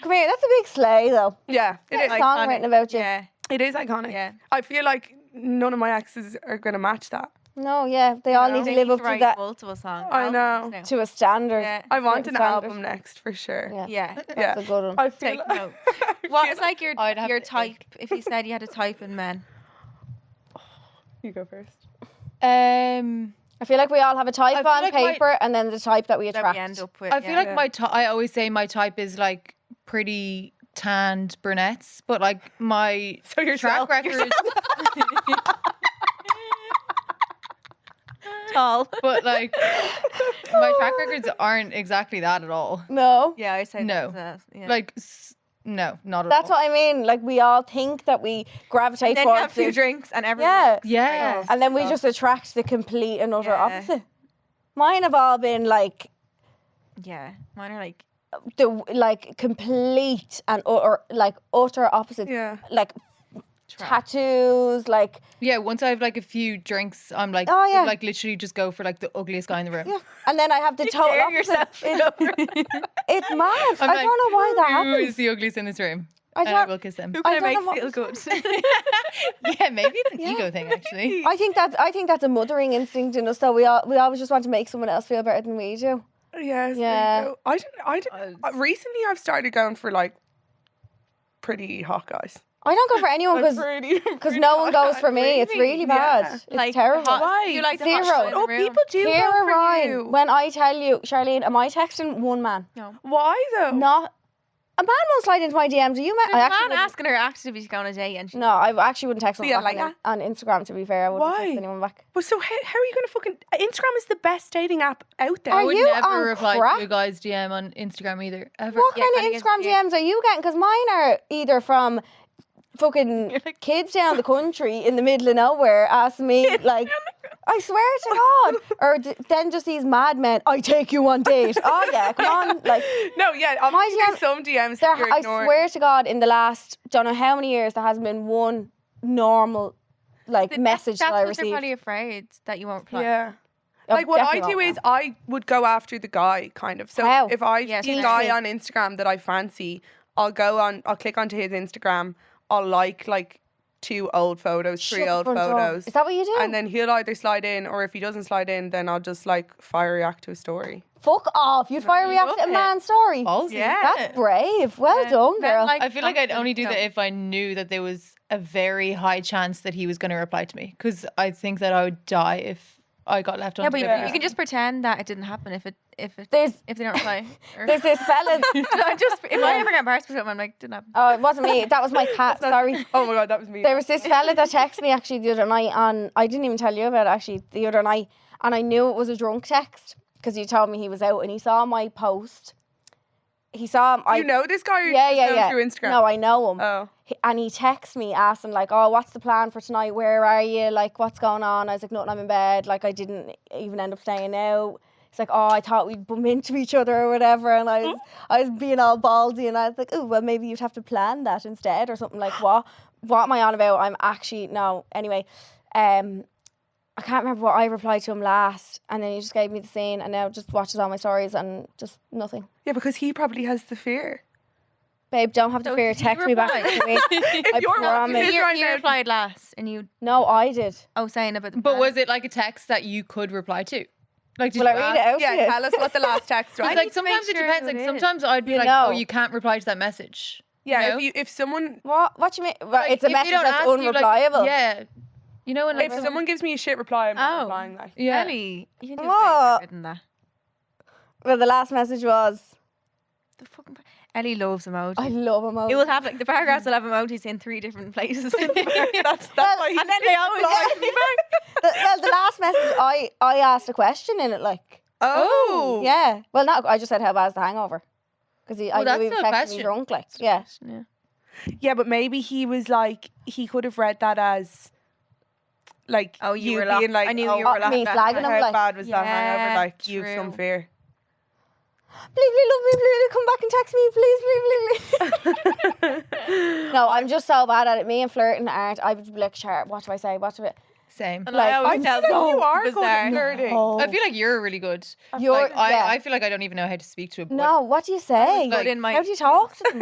Come here, that's a big sleigh though.
Yeah, it is.
Get a song written about you.
Yeah,
It is iconic.
yeah.
I feel like none of my exes are going to match that.
No, yeah, they all
know?
need to
They
live
need
up
to
to
write
that,
multiple songs.
I know.
albums now.
to a standard.
Yeah.
I want
certain
an
standard.
album next for sure.
Yeah,
Yeah.
that's
Yeah.
a good one.
I feel
Take
like-
note. What is like your
I'd have to-
type? If you said you had a type in men,
You go first.
I feel like we all have a type
I feel
on
like my-
paper, and then the type that we
that
attract.
we end up with.
I feel
yeah.
like
Yeah.
I always say my type is like pretty tanned brunettes, but like my
So yourself.
track record,
tall.
but like my track records aren't exactly that at all.
No,
Yeah, I say
No.
that. Yeah.
Like no, not at
that's
all.
what I mean. Like we all think that we gravitate
then you have
towards
a few
this,
drinks and everyone.
yeah,
Yeah.
and then we
God.
just attract the complete and utter
Yeah.
opposite. Mine have all been like
Yeah, mine are like
the complete and utter opposite.
Yeah.
Like tattoos, like
Yeah, once I have like a few drinks, I'm like,
Oh, yeah.
like literally just go for like the ugliest guy in the room.
yeah. And then I have the total
Dare
opposite.
yourself.
It's mad.
I'm
I
like,
don't know why that
Who is
happens.
the ugliest in this room?
I
And I
don't.
will kiss them.
Who
I
can I,
don't
make
know
feel
what-
good?
Yeah, maybe it's an ego thing actually.
I think that's a mothering instinct in us. Though we always just want to make someone else feel better than we do.
Yes.
Yeah.
There you go. I didn't. Recently, I've started going for like pretty hot guys.
I don't go for anyone
Like,
because no one goes for me. It's really bad. It's
Like,
terrible.
hot-
Why?
You like the
Zero.
hot shot in the
Oh,
room?
people do go
Ciara
for
Ryan,
you.
when I tell you, Charlene, am I texting one man?
Why though?
Not a man won't slide into my DMs. Are you
There's
I
a
actually
man
wouldn't-
asking her actively to go on a date and she
No, I actually wouldn't text
See
someone
ya
back
later.
on Instagram. To be fair, I wouldn't
Why?
text anyone back.
But so how are you going to fucking... Instagram is the best dating app out there.
Are
I would
you
never
on
reply
crack?
to a guy's DM on Instagram either. Ever.
What
Yeah,
kind
kinda
of
gets
Instagram
weird.
DMs are you getting? Because mine are either from fucking kids down the country in the middle of nowhere asking me, like, I swear to God. Or then just these madmen, I take you on date. Oh, yeah, come on. Like,
No, yeah, obviously
DM
there's some DMs
there,
that you're
I
ignoring.
swear to God, in the last, don't know how many years, there hasn't been one normal, like, message
that's
that I
because they're
received.
probably afraid that you won't reply.
Yeah.
Oh,
Like what I
definitely
do
not
is
now.
I would go after the guy kind of. So
How?
if I
Yeah,
see a
teach
guy
me.
on Instagram that I fancy, I'll click onto his Instagram, I'll like 2 old photos,
Shut
3
the
old
front door.
photos.
Is that what you do?
And then he'll either slide in, or if he doesn't slide in, then I'll just like fire react to a story.
Fuck off. You'd fire react
love
to a
it.
man's story.
Ballsy.
Yeah.
That's brave. Well
Yeah.
done,
Men
girl.
like
I feel like I'd only do
no.
that if I knew that there was a very high chance that he was going to reply to me. Because I think that I would die if I got left on.
Yeah, but
Yeah.
you can just pretend that it didn't happen if
There's
they don't reply. Or-
there's this fella.
if I ever get embarrassed with something, I'm like, didn't happen.
Oh, it wasn't me. That was my cat. Sorry.
Oh my God, that was me.
There was this fella that texted me actually the other night, and I didn't even tell you about it actually the other night, and I knew it was a drunk text because he told me he was out and he saw my post. He saw
Do you know this guy or you
yeah,
just
yeah,
know
yeah.
through Instagram?
No, I know him.
Oh.
And he texts me asking like, oh, what's the plan for tonight? Where are you? Like, what's going on? I was like, nothing, I'm in bed. Like, I didn't even end up staying out. He's like, oh, I thought we'd bump into each other or whatever. And I was being all baldy and I was like, oh, well, maybe you'd have to plan that instead or something. Like, what am I on about? I'm actually, no. Anyway, I can't remember what I replied to him last. And then he just gave me the scene and now just watches all my stories and just nothing.
Yeah, because he probably has the fear.
Babe, don't have to
So
fear.
did you
Text me back.
reply?
To me. I
you're
promise.
It is
You
right now.
replied last, and you
No, I did.
saying about the
But
plan.
was it like a text that you could reply to? Like, did
Will I
you
read
ask-
it out to
Yeah,
you?
tell us what the last text was.
Because like sometimes it
sure
depends.
who
Like
it is.
sometimes I'd be
You
like,
know.
oh, you can't reply to that message.
Yeah,
No?
if someone
What do you mean? Well,
Like,
it's a
if they
message
don't
that's
ask you, like,
unreplyable.
yeah. You know when like
if someone gives me a shit reply, I'm not
Oh.
replying like.
yeah.
Ellie, you can do way
What?
better than that.
Well, the last message was,
The fucking Ellie loves emojis.
I love emojis.
It will have like the paragraphs will have emojis in 3 different places.
That's
Well,
why.
and then they always like me back.
the last message, I asked a question in it, like,
Oh.
yeah. Well, not, I just said, how bad's the hangover? Because I
Well, that's
knew he was
still a
texting me
question.
drunk, like, yeah.
Yeah.
Yeah, but maybe he was like, he could have read that as, like,
Oh, you were
being
locked.
like,
I knew
oh,
you were
me
locked.
flagging him,
how
like,
bad was that hangover?
Yeah,
Like, you've some
true.
fear.
Please, love me, please, come back and text me, please, please. No, I'm just so bad at it. Me and flirting aren't. I would be like, sure, what do I say? What do I...
Same.
And
Like,
I always
I'm
tell
feel
them
like you are good
bizarre.
at flirting.
No.
I feel like you're really good.
You're,
Like,
yeah.
I feel like I don't even know how to speak to a boy.
No, what do you say?
Good in my
How do you talk to them?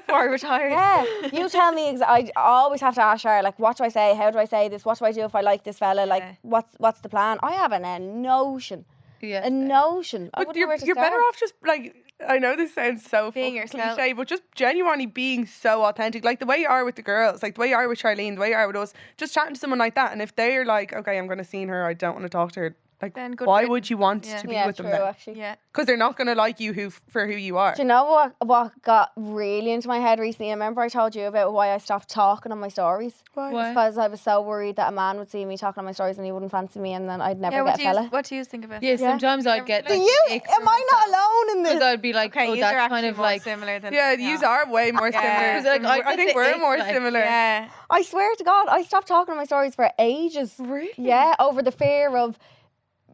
before I retired.
Yeah, you tell me. I always have to ask her, like, what do I say? How do I say this? What do I do if I like this fella? Like,
Yeah.
what's the plan? I haven't a notion.
Yeah.
A notion. I
But
wouldn't know where to
you're better
start.
off just, like, I know this sounds so
Being
fucking
yourself.
cliche, but just genuinely being so authentic. Like, the way you are with the girls, like, the way you are with Charlene, the way you are with us, just chatting to someone like that. And if they're like, okay, I'm going to see her, I don't want to talk to her, like,
Then good
why
riddance.
would you want
Yeah.
to be
Yeah,
with
true,
them then?
actually.
Yeah.
Because they're not going to like you for who you are.
Do you know what got really into my head recently? I remember I told you about why I stopped talking on my stories.
Why?
Because I was so worried that a man would see me talking on my stories and he wouldn't fancy me and then I'd never
Yeah,
get a fella.
what do you think of it?
Yeah, sometimes I'd get
Do
like
you?
icks
Am I not alone in
because
this?
I'd be like,
Okay,
oh,
you are
that's
actually
kind of
more
like
similar than
Yeah, you are way more
Yeah.
similar.
Like, I
I
get
think
the
we're
ick,
more
like,
similar.
Yeah.
I swear to God, I stopped talking on my stories for ages.
Really?
Yeah, over the fear of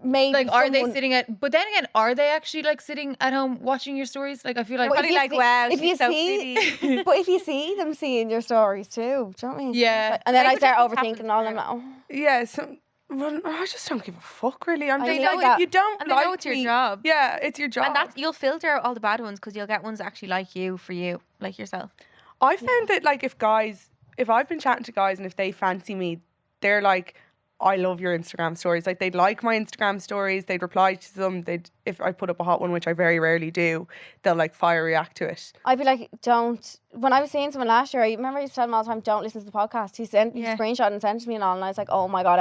maybe
Like, are they
someone-
sitting at? But then again, are they actually like sitting at home watching your stories? Like, I feel like
Well,
Probably like,
see-
wow,
if you
she's so
see,
pretty.
but if you see them seeing your stories too, do you know what I mean?
Yeah.
And then
Like,
I
but
start
this
overthinking
happens
all of
now.
them.
Yeah, so well, I just don't give a fuck really. I'm
I
just
feel
like,
like that.
if you don't
And they
like
know it's your
me-
job.
Yeah, it's your job.
And that's you'll filter out all the bad ones because you'll get ones that actually like you for you, like yourself.
I found that like if I've been chatting to guys and if they fancy me, they're like, I love your Instagram stories. Like they'd like my Instagram stories, they'd reply to them. If I put up a hot one, which I very rarely do, they'll like fire react to it.
I'd be like, don't. When I was seeing someone last year, I remember I used to tell him all the time, don't listen to the podcast. He
Yeah.
screenshot and sent it to me and all, and I was like, oh my god,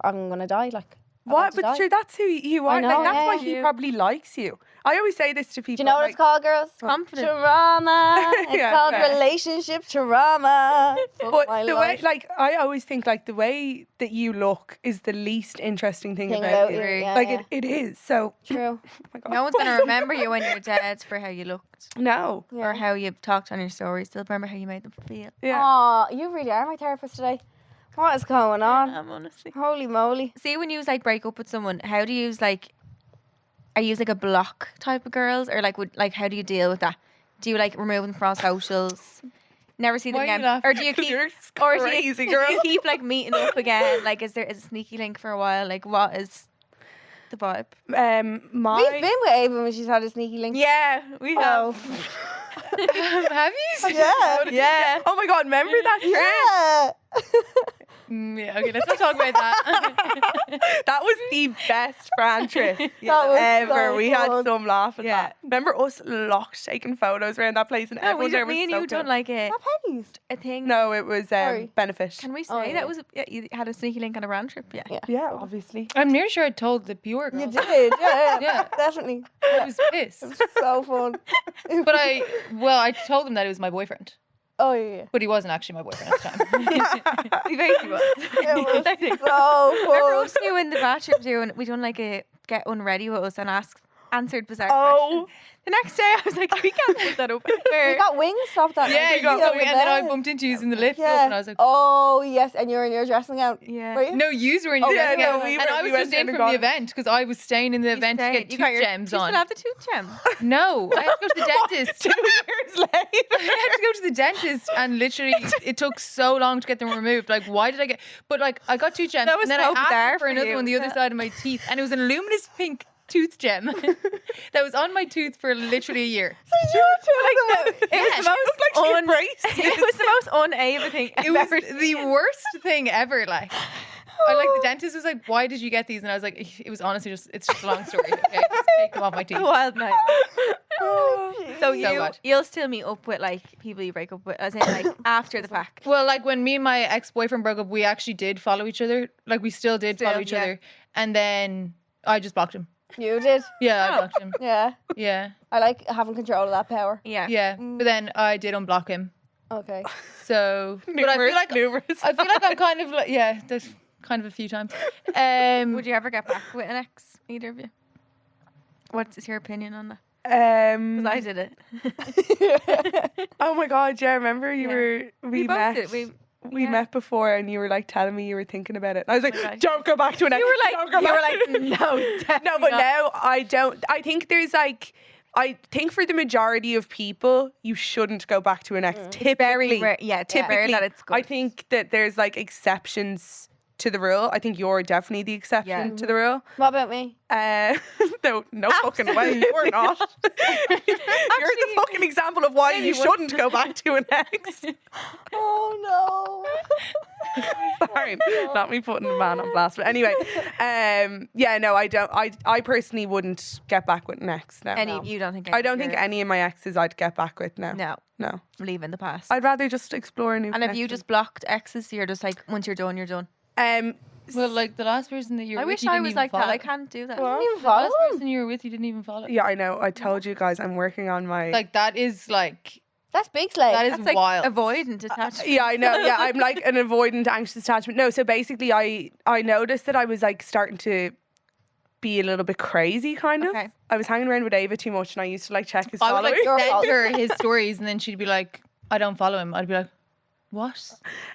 I'm gonna die. Like, I want
What?
to
But
die.
sure, that's who you
I
are.
know,
Like that's
yeah.
why he probably likes you. I always say this to
Do
people.
you know what
like,
it's called, girls?
Confident.
Trauma. It's
Yeah,
called
yeah.
relationship trauma. Fuck
But
my
the way,
life.
like, I always think like the way that you look is the least interesting thing
Thing
about
about
you.
you, yeah,
Like
yeah.
it is. So,
True.
oh my God.
No one's gonna remember you when you're dead for how you looked
No.
Yeah.
or how you talked on your stories. They'll remember how you made them feel.
Yeah.
Aw, you really are my therapist today. What is going on?
Honestly.
Holy moly.
See, when you like break up with someone, how do you use like? Are you like a block type of girls, or like how do you deal with that? Do you like remove them from all socials? Never see them
Why are you
again,
laughing?
or do you keep?
You're
Or do
crazy,
you,
girl.
do you keep like meeting up again? Like, is there a sneaky link for a while? Like, what is the vibe?
We've been with Éabha when she's had a sneaky link.
Yeah, we
Oh.
Have you?
Yeah.
Yeah.
Oh my God! Remember that?
Yeah.
Yeah. Okay, let's not talk about that.
That was the best Fran trip
That was
ever.
so
We had
fun.
some laugh at
Yeah.
that. Remember us locked taking photos around that place and
No,
everyone there was
me and
so
you
cool.
done like a
Pennies.
thing.
No, it was
Sorry.
benefit.
Can we say
Oh, yeah.
that was you had a sneaky link on a round trip? Yeah.
Yeah.
Yeah, obviously.
I'm nearly sure I told the pure girl.
You did. Yeah.
Yeah.
Definitely.
I was pissed.
It was so fun.
But I told him that it was my boyfriend.
Oh, yeah.
But he wasn't actually my boyfriend at the time.
He basically was.
It was
I think.
so
Remember
fun.
us two in the bathroom doing we done like a get unready with us and answered bizarre
Oh.
questions. The next day I was like, we can't put that up
We
anywhere.
got wings stopped that
Yeah,
night.
you got me, and then I
bed.
bumped into you in the lift up,
Yeah.
and I was like,
Oh, yes. And you're in your dressing gown.
Yeah.
Were you?
no, yous were in your
yeah,
dressing
no,
gown.
we
and
were-
I
we
was
went
just in
in and
from the
got-
event because I was staying in the
You
event to
stayed.
get
You
tooth
got your,
gems
do you
on.
still have the tooth gem?
No, I had to go to the dentist.
2 years later.
I had to go to the dentist, and literally, it took so long to get them removed. Like, why did I get? But like, I got tooth gems,
That was
and then
so
I asked
bizarre
for
for
another
you.
one on the other
Yeah.
side of my teeth, and it was an luminous pink tooth gem that was on my tooth for literally a year.
It was
Yeah,
the
she
most
looked like she embraced
it was the most un-Éabha thing
It
I've
was
ever
the
seen.
worst thing ever. Like, the dentist was like, "Why did you get these?" And I was like, "It was honestly it's just a long story. Okay, just take them off my teeth."
A wild night.
Oh,
So
jeez.
bad.
you'll still meet up with like people you break up with, as in like after the fact.
Well, like when me and my ex-boyfriend broke up, we actually did follow each other. Like we still did follow
Still,
each
yeah.
other, and then I just blocked him.
You did.
Yeah, I
Oh.
blocked him.
Yeah.
Yeah,
I like having control of that power.
Yeah.
yeah. But then I did unblock him.
Okay.
So, but I feel like I'm kind of like there's kind of a few times.
Would you ever get back with an ex? Either of you? What's your opinion on that? 'Cause I did it.
Oh my God! Yeah, remember you
Yeah.
were we
both
met.
did.
We
yeah.
met before, and you were like telling me you were thinking about it. I was
my
like,
God.
"Don't go back to an ex.
You were like,
Don't go back."
no,
No,
definitely
but
not.
now I don't. I think there's like, I think for the majority of people, you shouldn't go back to an ex. Typically,
Very rare. Yeah, it's rare
typically,
that it's good.
I think that there's like exceptions to the rule. I think you're definitely the exception
Yeah.
to the rule.
What about me?
No fucking way. You're not. You're the fucking example of why you shouldn't go back to an ex.
Oh
Sorry, not me putting the man on blast. But anyway, yeah, no, I don't. I personally wouldn't get back with an ex. No,
Any, you don't think?
I don't think any of my exes I'd get back with. No,
No,
no.
leave in the past.
I'd rather just explore a new.
And have you
connection.
just blocked exes? You're just like, once you're done, you're done.
Well, like the last person that you were
I
with,
wish
you
I
didn't
was
even
like that.
follow.
I can't do that.
no. You
The
follow
last
him?
person you were with, you didn't even follow.
Yeah, I know. I told you guys I'm working on my.
Like that is like
That's big slave.
that is
That's like
wild.
avoidant attachment.
Yeah, I know. Yeah, I'm like an avoidant, anxious attachment. No, so basically, I noticed that I was like starting to be a little bit crazy, kind of.
Okay.
I was hanging around with Éabha too much, and I used to like check his
I would
following.
like
Your
send
fault.
her his stories, and then she'd be like, "I don't follow him." I'd be like, What?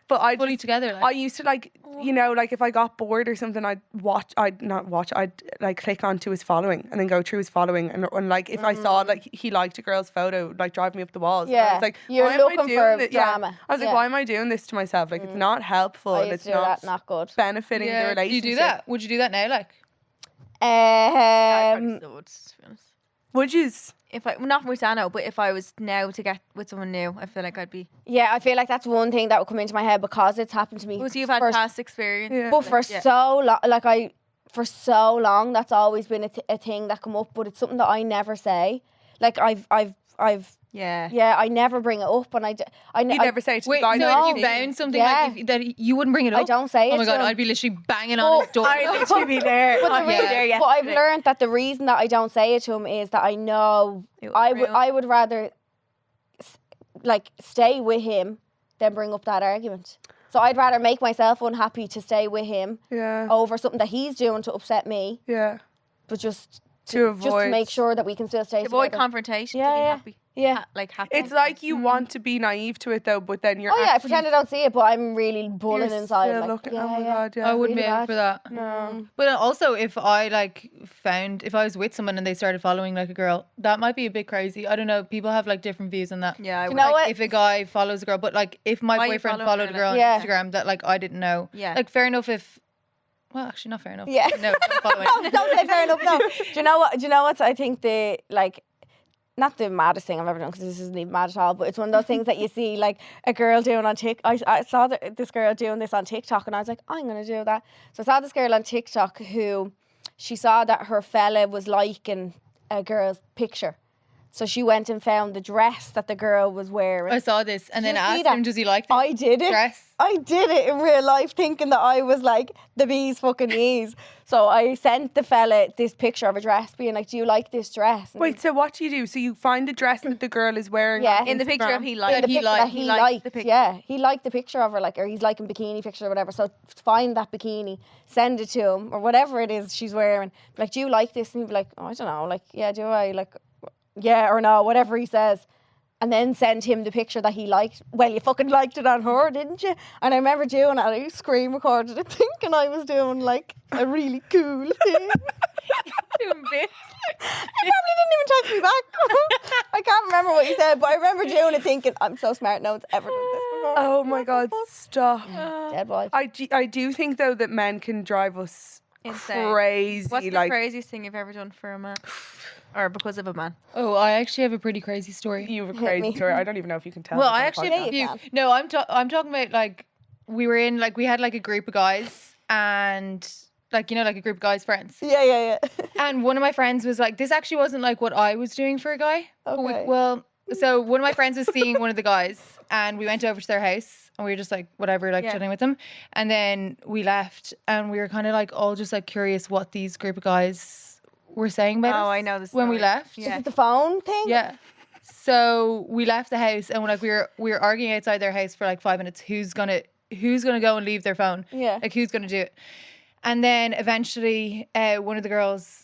But I
Fully
just,
together. Like.
I used to like, you know, like if I got bored or something, I'd like click onto his following and then go through his following. And like if I saw like he liked a girl's photo, like drive me up the walls. And I
Yeah.
was like,
You're
why am I
looking
doing
for
this? Yeah.
drama.
I was like,
Yeah.
why am I doing this to myself? Like it's not helpful
I
and
used
it's
to do not good.
benefiting the
yeah. Do
relationship.
you do that? Would you do that now? Like,
I probably still would, to be honest.
Would you?
If I not with Dano, but if I was now to get with someone new, I feel like I'd be.
Yeah, I feel like that's one thing that would come into my head because it's happened to me.
Because you've had
for-
past experience.
Yeah.
But for
Yeah.
so long, for so long, that's always been a thing that come up. But it's something that I never say. Like I've
Yeah.
I never bring it up, and
You never say to
wait,
the guy,
so
no,
if you found something
Yeah.
like that you wouldn't bring it up?
I don't say it.
Oh my
to
God,
him.
I'd be literally banging on his door.
I'd literally be there.
But,
I'd be there
but I've
yesterday.
learned that the reason that I don't say it to him is that I know
It would
I
ruin-
would rather like stay with him than bring up that argument. So I'd rather make myself unhappy to stay with him
yeah,
over something that he's doing to upset me,
yeah,
but just
to avoid.
just to make sure that we can still stay
To avoid
together.
confrontation.
Yeah,
to be
yeah.
happy.
Yeah.
Like happy.
It's like you want to be naive to it though, but then you're.
Oh yeah, I
actually,
pretend I don't see it, but I'm really bullying
you're
inside.
still
Like,
looking,
yeah,
oh my
yeah.
God, yeah.
I wouldn't
Really
be able
bad.
for that.
No.
But also, if I like if I was with someone and they started following like a girl, that might be a bit crazy. I don't know. People have like different views on that.
Yeah, I
You
would.
know
Like,
what?
if a guy follows a girl, but like if my
Why you
boyfriend
following
followed
her,
a girl on
Yeah.
Instagram that like I didn't know,
Yeah.
like fair enough if. Well, actually, not fair enough.
Yeah.
No, don't follow
No,
it.
don't say fair enough. No. Do you know what? Do you know what? I think the like. Not the maddest thing I've ever done because this isn't even mad at all, but it's one of those things that you see like a girl doing on TikTok. I saw this girl doing this on TikTok and I was like, I'm going to do that. So I saw this girl on TikTok who she saw that her fella was liking a girl's picture. So she went and found the dress that the girl was wearing.
I saw this and then
you see
asked
that?
him, does he like this
I did it.
dress?
I did it in real life thinking that I was like the bee's fucking knees. So I sent the fella this picture of a dress being like, do you like this dress? And
Wait, so what do you do? So you find the dress that the girl is wearing
Yeah.
on
In the picture of
Instagram?
he
in
liked.
the
he
picture
liked-
that he
he liked
liked,
the picture.
yeah, he liked the picture of her, like, or he's liking bikini picture or whatever. So find that bikini, send it to him, or whatever it is she's wearing. Be like, do you like this? And he'd be like, oh, I don't know, like, yeah, do I? Like, yeah or no, whatever he says. And then send him the picture that he liked. Well, you fucking liked it on her, didn't you? And I remember doing it. I screen recorded it, thinking I was doing like a really cool thing.
Doing bits.
He probably didn't even text me back. I can't remember what he said, but I remember doing it thinking, I'm so smart, no one's ever done this before.
Oh my God, stop.
Dead boy.
I do think though that men can drive us
Insane.
crazy.
What's the
like
craziest thing you've ever done for a man? Or because of a man?
Oh, I actually have a pretty crazy story.
you have a
Hit
crazy
me.
story. I don't even know if you can tell.
Well,
this on
I
a
actually
podcast.
have a
Yeah,
few.
you
No, I'm talking about like we were in like we had like a group of guys and like you know like a group of guys friends.
Yeah.
And one of my friends was like, this actually wasn't like what I was doing for a guy. But
Okay.
So one of my friends was seeing one of the guys and we went over to their house and we were just like, whatever, like
Yeah.
chatting with them. And then we left and we were kind of like all just like curious what these group of guys were saying about us
Oh, I know this.
when we left.
Is
Yeah.
it the phone thing?
Yeah. So we left the house and we were arguing outside their house for like 5 minutes. Who's gonna go and leave their phone?
Yeah.
Like who's gonna do it? And then eventually, one of the girls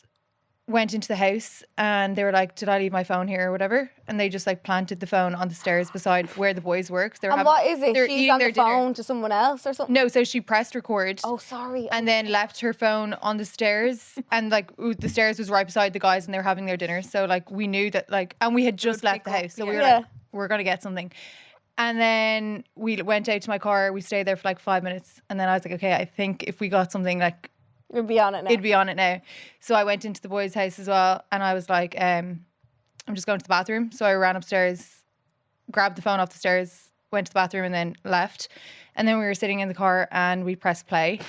went into the house and they were like, "Did I leave my phone here or whatever?" And they just like planted the phone on the stairs beside where the boys work. They were
And what is it?
they're
She's
eating
on the
their dinner.
phone to someone else or something?
No, so she pressed record.
Oh, sorry.
And then left her phone on the stairs, and like the stairs was right beside the guys, and they were having their dinner. So like we knew that like, and we had just left the
pick up,
house, so we
yeah.
were
Yeah.
like, we're gonna get something. And then we went out to my car. We stayed there for like 5 minutes, and then I was like, okay, I think if we got something like
You'll be on it now.
it'd be on it now. So I went into the boys' house as well, and I was like, I'm just going to the bathroom. So I ran upstairs, grabbed the phone off the stairs, went to the bathroom, and then left. And then we were sitting in the car, and we pressed play,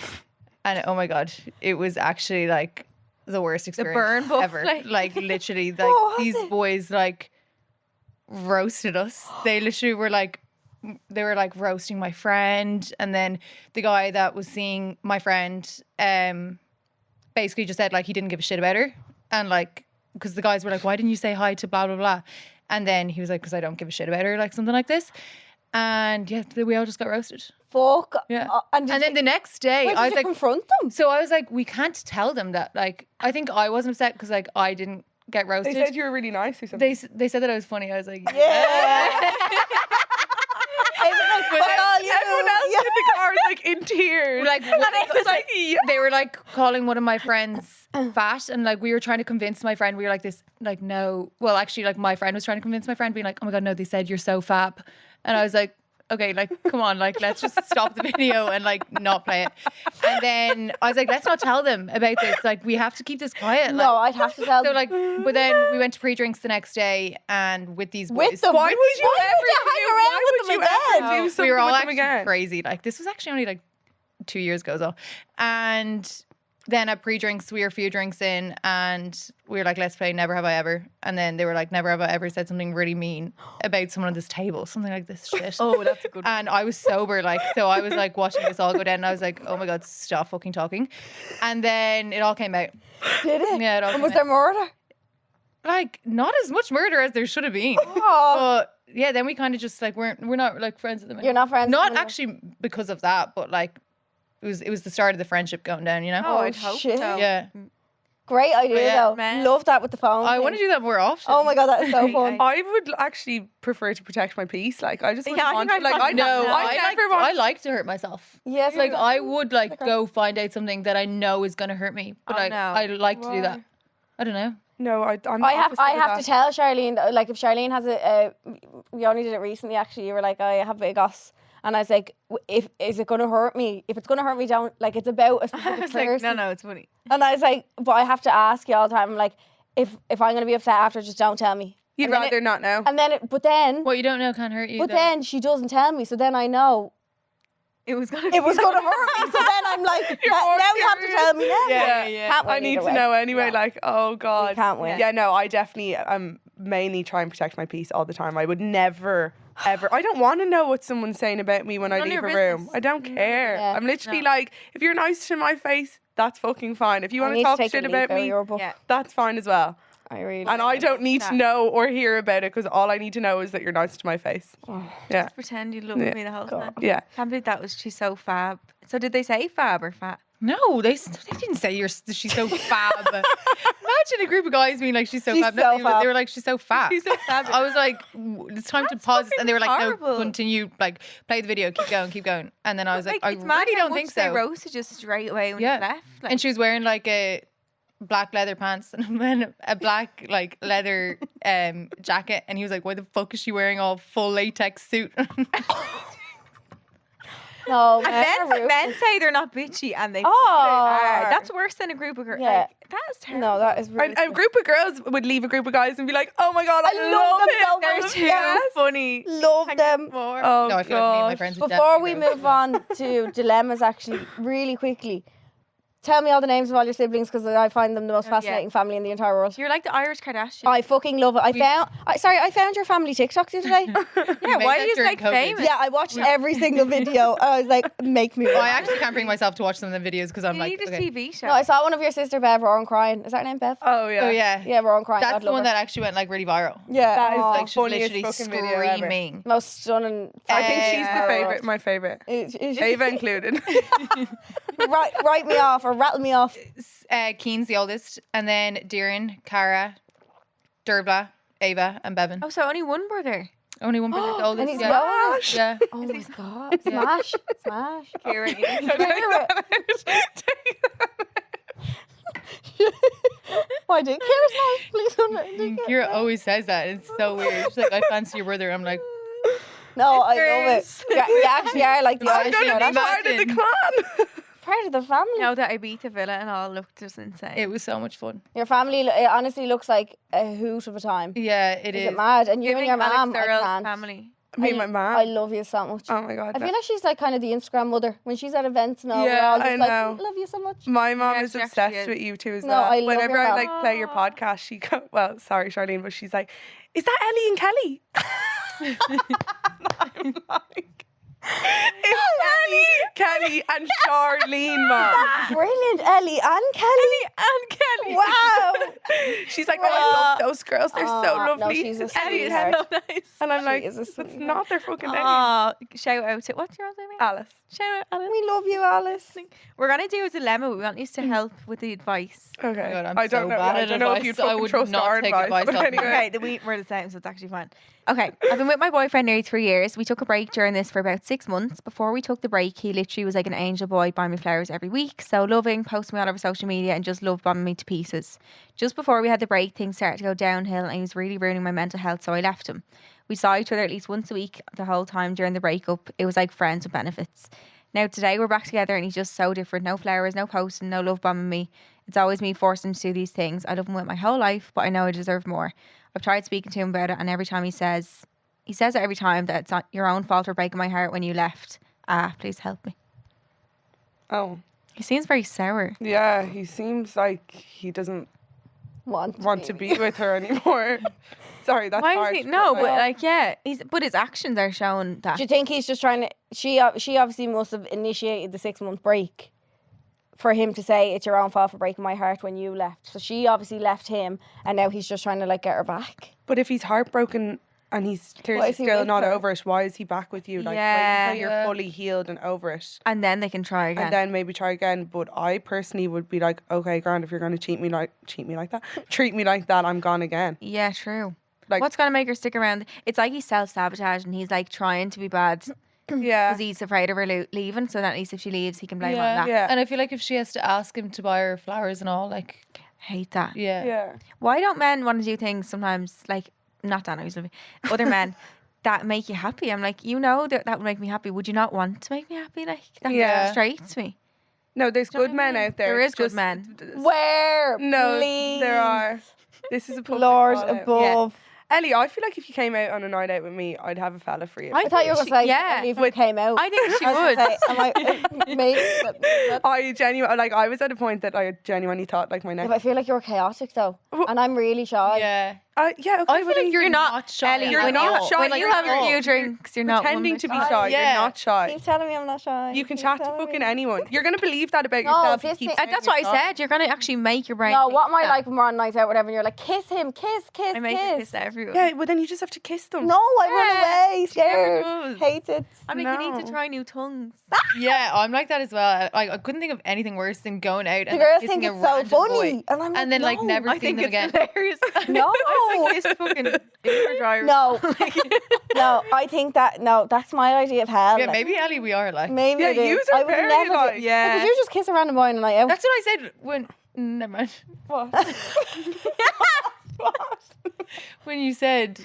and oh my god, it was actually like the worst experience
burn book,
ever.
like-
Like literally, like
What was
these
it?
boys like roasted us. They literally were like. They were like roasting my friend, and then the guy that was seeing my friend basically just said like he didn't give a shit about her, and like because the guys were like, why didn't you say hi to blah blah blah, and then he was like, because I don't give a shit about her, like something like this. And yeah, we all just got roasted.
Fuck.
Yeah.
And,
And then the next day
wait,
I
did
was
you
like,
confront them?
so I was like, we can't tell them that. Like I think I wasn't upset because like I didn't get
They
roasted.
said you were really nice or something.
They said that I was funny. I was like,
Yeah. It was like, fuck all
the car, like in tears.
Like,
and it was like, yeah.
they were like calling one of my friends fat, and like we were trying to convince my friend, we were like this, like, no, well actually like my friend was trying to convince my friend, being like, oh my god, no, they said you're so fab, and I was like, okay, like, come on, like, let's just stop the video and like not play it. And then I was like, let's not tell them about this, like we have to keep this quiet.
No,
Like,
I'd have to tell
so
them.
like, but then we went to pre-drinks the next day, and with these boys,
With them?
Why would you
Why would you
ever
hang around with them again?
do
we
something
were all
with them
actually
again?
crazy. Like, this was actually only like 2 years ago, though. And then at pre-drinks, we were a few drinks in, and we were like, let's play Never Have I Ever. And then they were like, Never Have I Ever said something really mean about someone at this table, something like this shit.
Oh, that's a good one.
And I was sober, like, so I was like watching this all go down, and I was like, oh my god, stop fucking talking. And then it all came out.
Did it?
Yeah, it all
And
came
was
out.
there murder?
Like, not as much murder as there should have been.
Oh,
But yeah, then we kind of just like we're not like friends at the minute.
you're not friends.
Not
anymore?
actually because of that, but like it was the start of the friendship going down, you know?
Oh,
Oh,
I'd hope
shit.
so.
Yeah.
Great idea
Yeah,
though.
man.
Love that with the phone.
I
thing.
want to do that more often.
Oh my god, that is so fun.
I would actually prefer to protect my peace. Like, I just
Yeah,
wouldn't
I
want
think
to. Like,
I'd
I
want-
No,
No,
I never want.
I like to hurt myself.
Yes,
Like I would like
Okay.
go find out something that I know is gonna hurt me, but
Oh,
I
no.
I like to do that.
Why?
I don't know.
No, I'm.
I have
opposite of
to
that.
tell Charlene, like if Charlene has we only did it recently actually, you were like, I have a goss, and I was like, is it gonna hurt me? If it's gonna hurt me, don't, like, it's about a
I
specific
was like,
person.
no, it's funny.
And I was like, but I have to ask you all the time, I'm like, if I'm gonna be upset after, just don't tell me.
You'd
And then
rather not know.
And then but then
What you don't know can't hurt you.
but
though.
then she doesn't tell me, so then I know
It was gonna.
it was gonna hurt me. So then I'm like,
You're
now
more
you have to
serious.
tell me now.
Yeah.
Can't win
I need
either
to
way.
know anyway.
Yeah.
Like, oh god,
We can't win.
Yeah, no, I definitely mainly try and protect my peace all the time. I would never. Ever. I don't want to know what someone's saying about me when I
None of
leave a
your
room.
business.
I don't care.
Yeah.
I'm literally
No.
like, if you're nice to my face, that's fucking fine. If you
I
want
need
to talk
take
shit
a leaf
about
out of
me,
your book.
Yeah.
that's fine as well.
I really
And I don't need to
that.
know or hear about it because all I need to know is that you're nice to my face.
Oh,
Yeah.
Pretend you love
Yeah.
me the whole
God.
time.
Yeah.
Can't believe that was. She's so fab. So did they say fab or fat?
No, they didn't say she's so fab. Imagine a group of guys being like, she's so
She's
fab.
so
No, they
fab.
were like, she's so fat.
She's so fab.
I was like, it's time to
That's
pause. And they were like,
horrible.
no, continue, like, play the video, keep going. And then I was like, I
it's mad
really
how
don't
much
think
they
so.
roasted just straight away when
Yeah.
you left. Like,
And she was wearing like a black leather pants and then a black like leather jacket. And he was like, why the fuck is she wearing a full latex suit?
no,
and
men
men say they're not bitchy and they
Oh.
are. That's worse than a group of girls.
Yeah.
Like, that's terrible.
No, that is really
A group of girls would leave a group of guys and be like, oh my god, I
love
love
them
him.
so
They're
much.
too
Yes.
funny.
love them.
More.
Oh,
No, I feel like me and my
gosh.
friends would
Before we
definitely
move on to dilemmas, actually, really quickly, tell me all the names of all your siblings because I find them the most
Oh, yeah.
fascinating family in the entire world.
You're like the Irish Kardashian.
I fucking love it. I found your family TikTok the other day.
yeah,
made
why
that
are you
during
like
COVID.
famous?
Yeah, I watched every single video. I was like, make me
Well, I
watch.
actually can't bring myself to watch some of the videos because I'm
You
like,
need a
okay.
TV show.
No, I saw one of your sister Bev, Rowan Crying. Is that her name, Bev?
Oh yeah.
Oh yeah.
Yeah, Rowan Crying.
That's
God
the
love
one
her.
that actually went like really viral.
Yeah,
That is
aw.
Like she's
funniest
literally
fucking video ever.
screaming.
most stunning.
I think she's
Yeah.
the favorite. My favorite. Éabha included.
Write me off or rattle me off.
Keen's the oldest, and then Darren, Cara, Derbla, Éabha, and Bevan.
Oh, so only one brother.
Only one brother, the
And
oldest.
he's
Yeah.
Welsh.
Yeah.
Oh my god. Smash. Smash.
Ciara, you need
No,
to-
take that out. Take that out.
Why did Kira's not? Please don't.
Kira always says that. It's so weird. She's like, I fancy your brother. I'm like,
No, I love it. Yeah, you actually are like the
Yeah,
Irish
I'm gonna be
Kardashian.
part of the clan.
part of the family.
No, that Ibiza villa and all looked just insane.
it was so much fun.
Your family it honestly looks like a hoot of a time.
Yeah, it
Is
is.
it mad? And you and
Giving
your mom,
Alex
I
Earl's
can't.
family.
Me and my mom.
I love you so much.
Oh my god.
I feel like she's like kind of the Instagram mother when she's at events and all.
Yeah,
we're all just
I
like,
know.
love you so much.
My mom
Yeah,
is
she actually
obsessed
is.
with you too as
No,
well.
I love
Whenever
your
I
mom.
like play your podcast, she go, well, sorry, Charlene, but she's like, is that Ellie and Kelly? I'm like, it's Kelly and Charlene, mom.
Brilliant, Ellie and Kelly.
And Kelly.
Wow.
She's like, oh, I love those girls. They're so
Aw, no,
lovely.
she's a
Ellie is
sweetheart.
so nice. And I'm
She
like,
is a
it's
sweetheart.
not their fucking name.
Oh, shout out to what's your other name?
Alice.
Shout out, Alice.
We love you, Alice.
We're gonna do a dilemma. We want you to help with the advice.
Okay.
God, I'm
I don't
so
know.
bad
I
at
don't know if
advice.
you'd
I
fucking
would
trust
not
our
take
advice.
advice
But
off you.
anyway.
Okay, we're the same, so it's actually fine. Okay, I've been with my boyfriend nearly 3 years. We took a break during this for about 6 months. Before we took the break, he literally was like an angel boy, buying me flowers every week. So loving, posting me all over social media and just love bombing me to pieces. Just before we had the break, things started to go downhill and he was really ruining my mental health, so I left him. We saw each other at least once a week the whole time during the breakup. It was like friends with benefits. Now today we're back together and he's just so different. No flowers, no posting, no love bombing me. It's always me forcing him to do these things. I love him with my whole life, but I know I deserve more. I've tried speaking to him about it, and every time he says it every time that it's not your own fault for breaking my heart when you left. Please help me.
Oh,
He seems very sour.
yeah. He seems like he doesn't
Want
to be with her anymore. Sorry, that's
Why
harsh.
is he? No, but
like,
like, yeah, but his actions are showing that.
Do you think he's just trying to? She obviously must have initiated the 6-month break for him to say it's your own fault for breaking my heart when you left. So she obviously left him, and now he's just trying to like get her back.
but if he's heartbroken and he's
Why
clearly
is he
still
with
not
her?
over it, why is he back with you? Like,
Yeah.
wait until
Yeah.
you're fully healed and over it.
And then they can try again.
And then maybe try again. But I personally would be like, okay, Grant, if you're going to treat me like that, I'm gone again.
Yeah, true.
Like-
What's gonna make her stick around? It's like he's self-sabotaged and he's like trying to be bad
Yeah.
because he's afraid of her leaving. So that at least if she leaves, he can blame her on that.
Yeah.
And I feel like if she has to ask him to buy her flowers and all, like,
Hate that.
yeah.
Yeah.
Why don't men want to do things sometimes like not Dan, I was loving other men that make you happy? I'm like, you know that would make me happy. Would you not want to make me happy? Like that
Yeah.
frustrates me.
No, there's
Do you know
good
what I
men
mean?
out there.
There
It's
is good
just-
men.
Where?
No,
please?
there are. This is a public
Lord
call out.
above.
Ellie, I feel like if you came out on a night out with me, I'd have a fella for you.
I thought you were going to say,
yeah,
yeah, even came out.
I think she
I was
would.
gonna say, am I, maybe, but
I genuinely, like, I was at a point that I genuinely thought, like, my
yeah,
next.
but I feel like you're chaotic though, and I'm really shy.
Yeah.
Yeah, okay,
I feel
but
like you're not shy.
Ellie,
You're
when
not
you,
shy,
when you
you're
have a
not.
few drinks, you're not
pretending
one
to be
shy.
shy.
Yeah.
You're not shy.
Keep telling me I'm not shy.
You can
Keep
chat to
telling
fucking
me.
anyone. You're gonna believe that about
No,
yourself.
this
You keep
thing-
saying
That's what I
yourself.
said. You're gonna actually make your brain.
No,
think
what am I
that.
like when we're on nights out, whatever, and you're like, kiss him, kiss,
I make it kiss everyone.
Yeah, well then you just have to kiss them.
No, I
Yeah,
run away, scared,
does.
hate it.
I'm like, you need
No.
to try new tongues.
Yeah, I'm like that as well. I couldn't think of anything worse than going out
The
and
girls
kissing
think
a
it's so
random
funny,
boy.
and I'm like,
And then, like,
no.
never
I
seen
think
them
it's
again.
hilarious.
No.
I kissed fucking Uber drivers.
No, no, I think that's my idea of hell.
Yeah,
like,
maybe Ellie, we are like.
maybe
Yeah,
it is.
yous are
I would
very,
never do-
like-
Yeah.
Because you just kiss a random boy on a night out.
That's what I said when. Never mind.
What?
When you said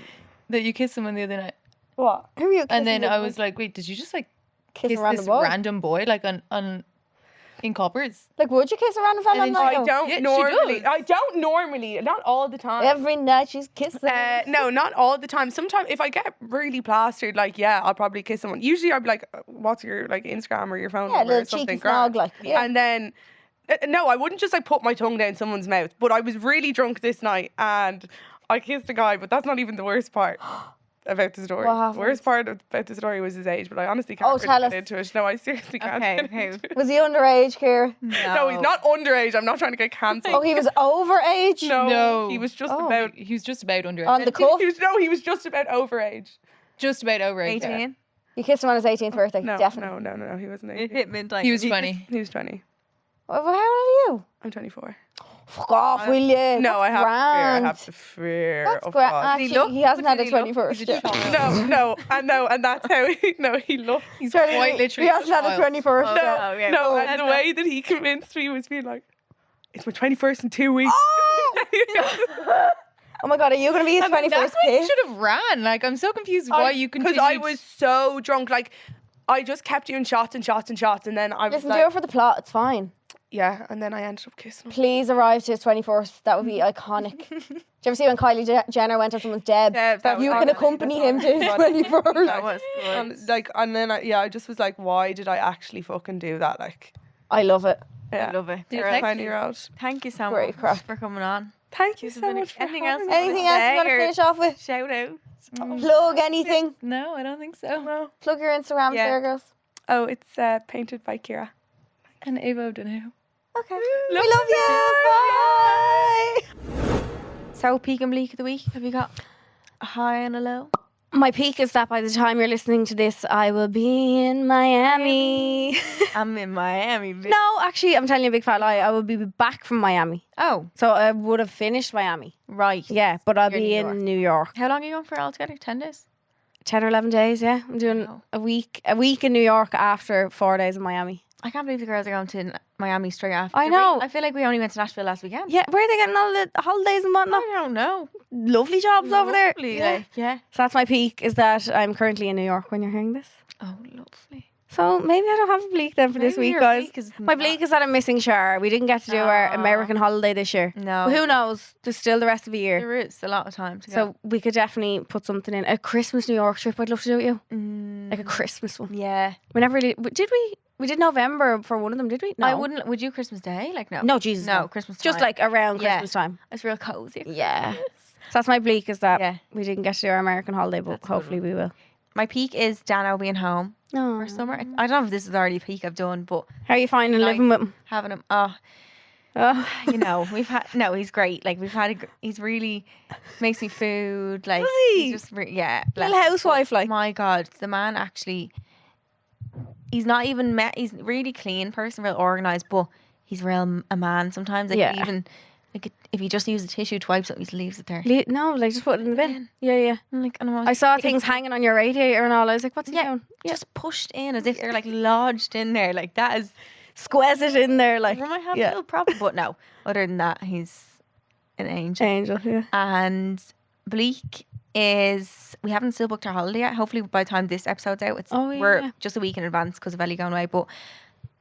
that you kissed someone the other night,
What? Who are you?
and then
kissing
I
with?
was like, wait, did you just like
kiss
kiss
a random
this
boy.
random boy like on in coppers?
Like, would you kiss a random fella on
And
a
then
night
I
out?
don't
Yeah, she
normally.
does.
I don't normally. Not all the time.
Every night she's kissing.
No, not all the time. Sometimes if I get really plastered, like, yeah, I'll probably kiss someone. Usually I'll be like, what's your like Instagram or your phone
Yeah, a
number or
little
something
cheeky snog,
grand.
like, yeah.
And then no, I wouldn't just like put my tongue down someone's mouth. But I was really drunk this night and I kissed a guy, but that's not even the worst part about the story.
What
The
happened?
worst part about the story was his age, but I honestly can't
Oh,
really
tell
get
us.
into it. No, I seriously can't.
Okay,
get
okay.
into it.
Was he underage, Ciara?
No, he's not underage. I'm not trying to get cancelled.
Oh, he was overage?
No, he was just
Oh.
about.
He was just about under
On the cuff?
He was just about overage.
just about over 18.
18.
You kissed him on his 18th birthday?
No,
Definitely.
no, he wasn't
It
18.
hit midnight.
He was 20.
He was 20.
Well, how old are you?
I'm 24.
Fuck off, will you?
No, I
That's
have the fear.
That's
of
great.
God.
Actually,
look?
he hasn't had a
Did he look?
21st
He's a
yet.
child.
No, and that's how he looked.
He's
Sorry,
quite
he
literally
hasn't had a
child.
21st
Oh,
yet.
no, yeah.
No,
Oh,
and the
that's
way that he convinced me was being like, it's my 21st in 2 weeks.
Oh my god, are you going to be his
I mean,
21st
that's why you
kiss?
should have ran. Like, I'm so confused why you continued.
Because I was so drunk. Like, I just kept doing shots and shots and shots. And then I was
Listen,
like,
do it for the plot. It's fine.
yeah. And then I ended up kissing him.
Please arrive to his 21st. That would be iconic. Did you ever see when Kylie Jenner went on someone's Deb?
Deb, that
You
was
can
honestly
accompany him to his
That
21st.
was good.
And then I just was like, why did I actually fucking do that? Like,
I love it.
yeah.
I love it.
Did you
Alright.
text
20-year-old.
Thank you so
Great
much
crack.
for coming on.
Thank you
This has
so
been
much for
anything
having
else?
me.
Anything else you want to
Or-
finish off with?
Shout out.
Plug anything?
No, I don't think so.
No.
Plug your Instagrams
Yeah.
there, girls.
Oh, it's painted by Ciara.
And Éabha O'Donoghue.
Okay.
Love
we love you. Bye.
So, peak and bleak of the week. Have you got a high and a low?
My peak is that by the time you're listening to this, I will be in Miami.
I'm in Miami.
No, actually, I'm telling you a big fat lie. I will be back from Miami.
Oh,
So I would have finished Miami.
right.
Yeah, but I'll
You're
be
in New
in New York.
How long are you going for altogether? 10 days?
10 or 11 days, yeah. I'm doing
Wow.
a week in New York after 4 days in Miami.
I can't believe the girls are going to Miami straight after.
I know.
I feel like we only went to Nashville last weekend.
Yeah, where are they getting all the holidays and whatnot?
I don't know.
Lovely jobs over there.
Lovely,
Yeah.
like, yeah.
So that's my peak, is that I'm currently in New York when you're hearing this.
Oh, lovely.
So maybe I don't have a bleak then for this
Maybe
week,
your
guys.
peak is
My
not-
bleak is that I'm missing Char. We didn't get to do our
Aw.
American holiday this year.
No.
But who knows? There's still the rest of the year.
There is a lot of time to go.
So we could definitely put something in. A Christmas New York trip I'd love to do with you.
Mm,
Like a Christmas one.
yeah.
We never really... Did we? We did November for one of them, did we? No.
I wouldn't. Would you Christmas Day? Like, no.
No, Jesus.
No, Christmas
Just
time.
like around
Yeah.
Christmas time.
It's real cozy.
Yeah. So that's my bleak, is that
Yeah.
we didn't get to do our American holiday, but
That's a good
hopefully we will.
My peak is Dano being home
Oh.
for summer. I don't know if this is already a peak I've done, but
How are you finding
Like-
living with him?
having him,
Oh.
you know, he's great. Like he's really makes me food. Like
Does he?
he's just yeah, bless
Little
him.
housewife, like.
My God, the man actually, he's not even he's really clean person, real organized, but he's real a man sometimes. Like
Yeah.
even like if he just uses a tissue to wipe something, he leaves it there.
No, like just put it in the bin. Yeah, yeah.
I'm like,
I saw things hanging on your radiator and all. I was like, what's he
Yeah,
doing?
just pushed in as if they're like lodged in there. Like that is,
Squeeze it in there like
we might have
yeah.
a little problem, but no. Other than that, he's an angel.
angel. Yeah.
And bleak is we haven't still booked our holiday yet. Hopefully by the time this episode's out,
Oh, yeah,
we're
yeah.
just a week in advance because of Ellie going away, but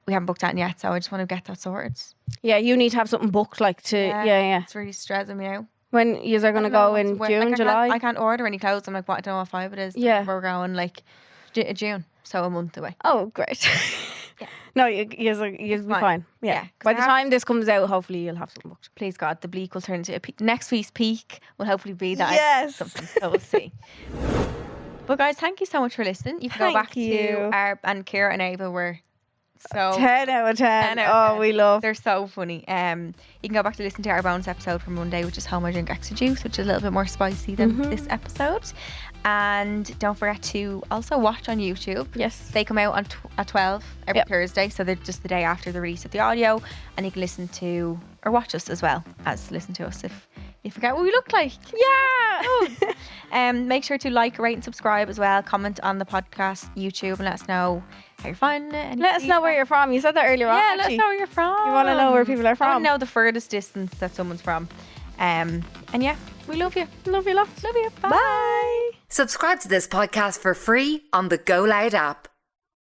we haven't booked that yet, so I just want to get that sorted.
Yeah, you need to have something booked like to yeah.
It's really stressing me out.
When you are gonna go in June, July.
I can't order any clothes. I'm like, what? I don't know what 5 it is.
Yeah.
We're going like June, so a month away.
Oh, great.
Yeah.
No, you'll be fine. Yeah.
Yeah, 'cause
By
I
the
have-
time this comes out, hopefully you'll have something booked.
Please God, the bleak will turn into a peak. Next week's peak will hopefully be that I
Yes.
something. So we'll see. But guys, thank you so much for listening. You can go
Thank
back
you.
to our and Ciara and Éabha were so
10 out of 10.
10 out of 10.
We love.
they're so funny. You can go back to listen to our bonus episode from Monday, which is Home I Drink Extra Juice, which is a little bit more spicy than this episode. And don't forget to also watch on YouTube.
Yes.
They come out on at 12 every
Yep.
Thursday, so they're just the day after the release of the audio, and you can listen to or watch us as well as listen to us if you forget what we look like.
Yeah.
Make sure to like, rate, and subscribe as well. Comment on the podcast YouTube and let us know how you're finding it. Any
Let us know where
feedback.
you're from. You said that earlier on.
Yeah, let us
actually.
know where you're from.
You want to know where people are
I want
from.
to know the furthest distance that someone's from. And yeah, we love you.
Love you lots.
Love you. Bye.
Bye.
Subscribe to this podcast for free on the GoLoud app.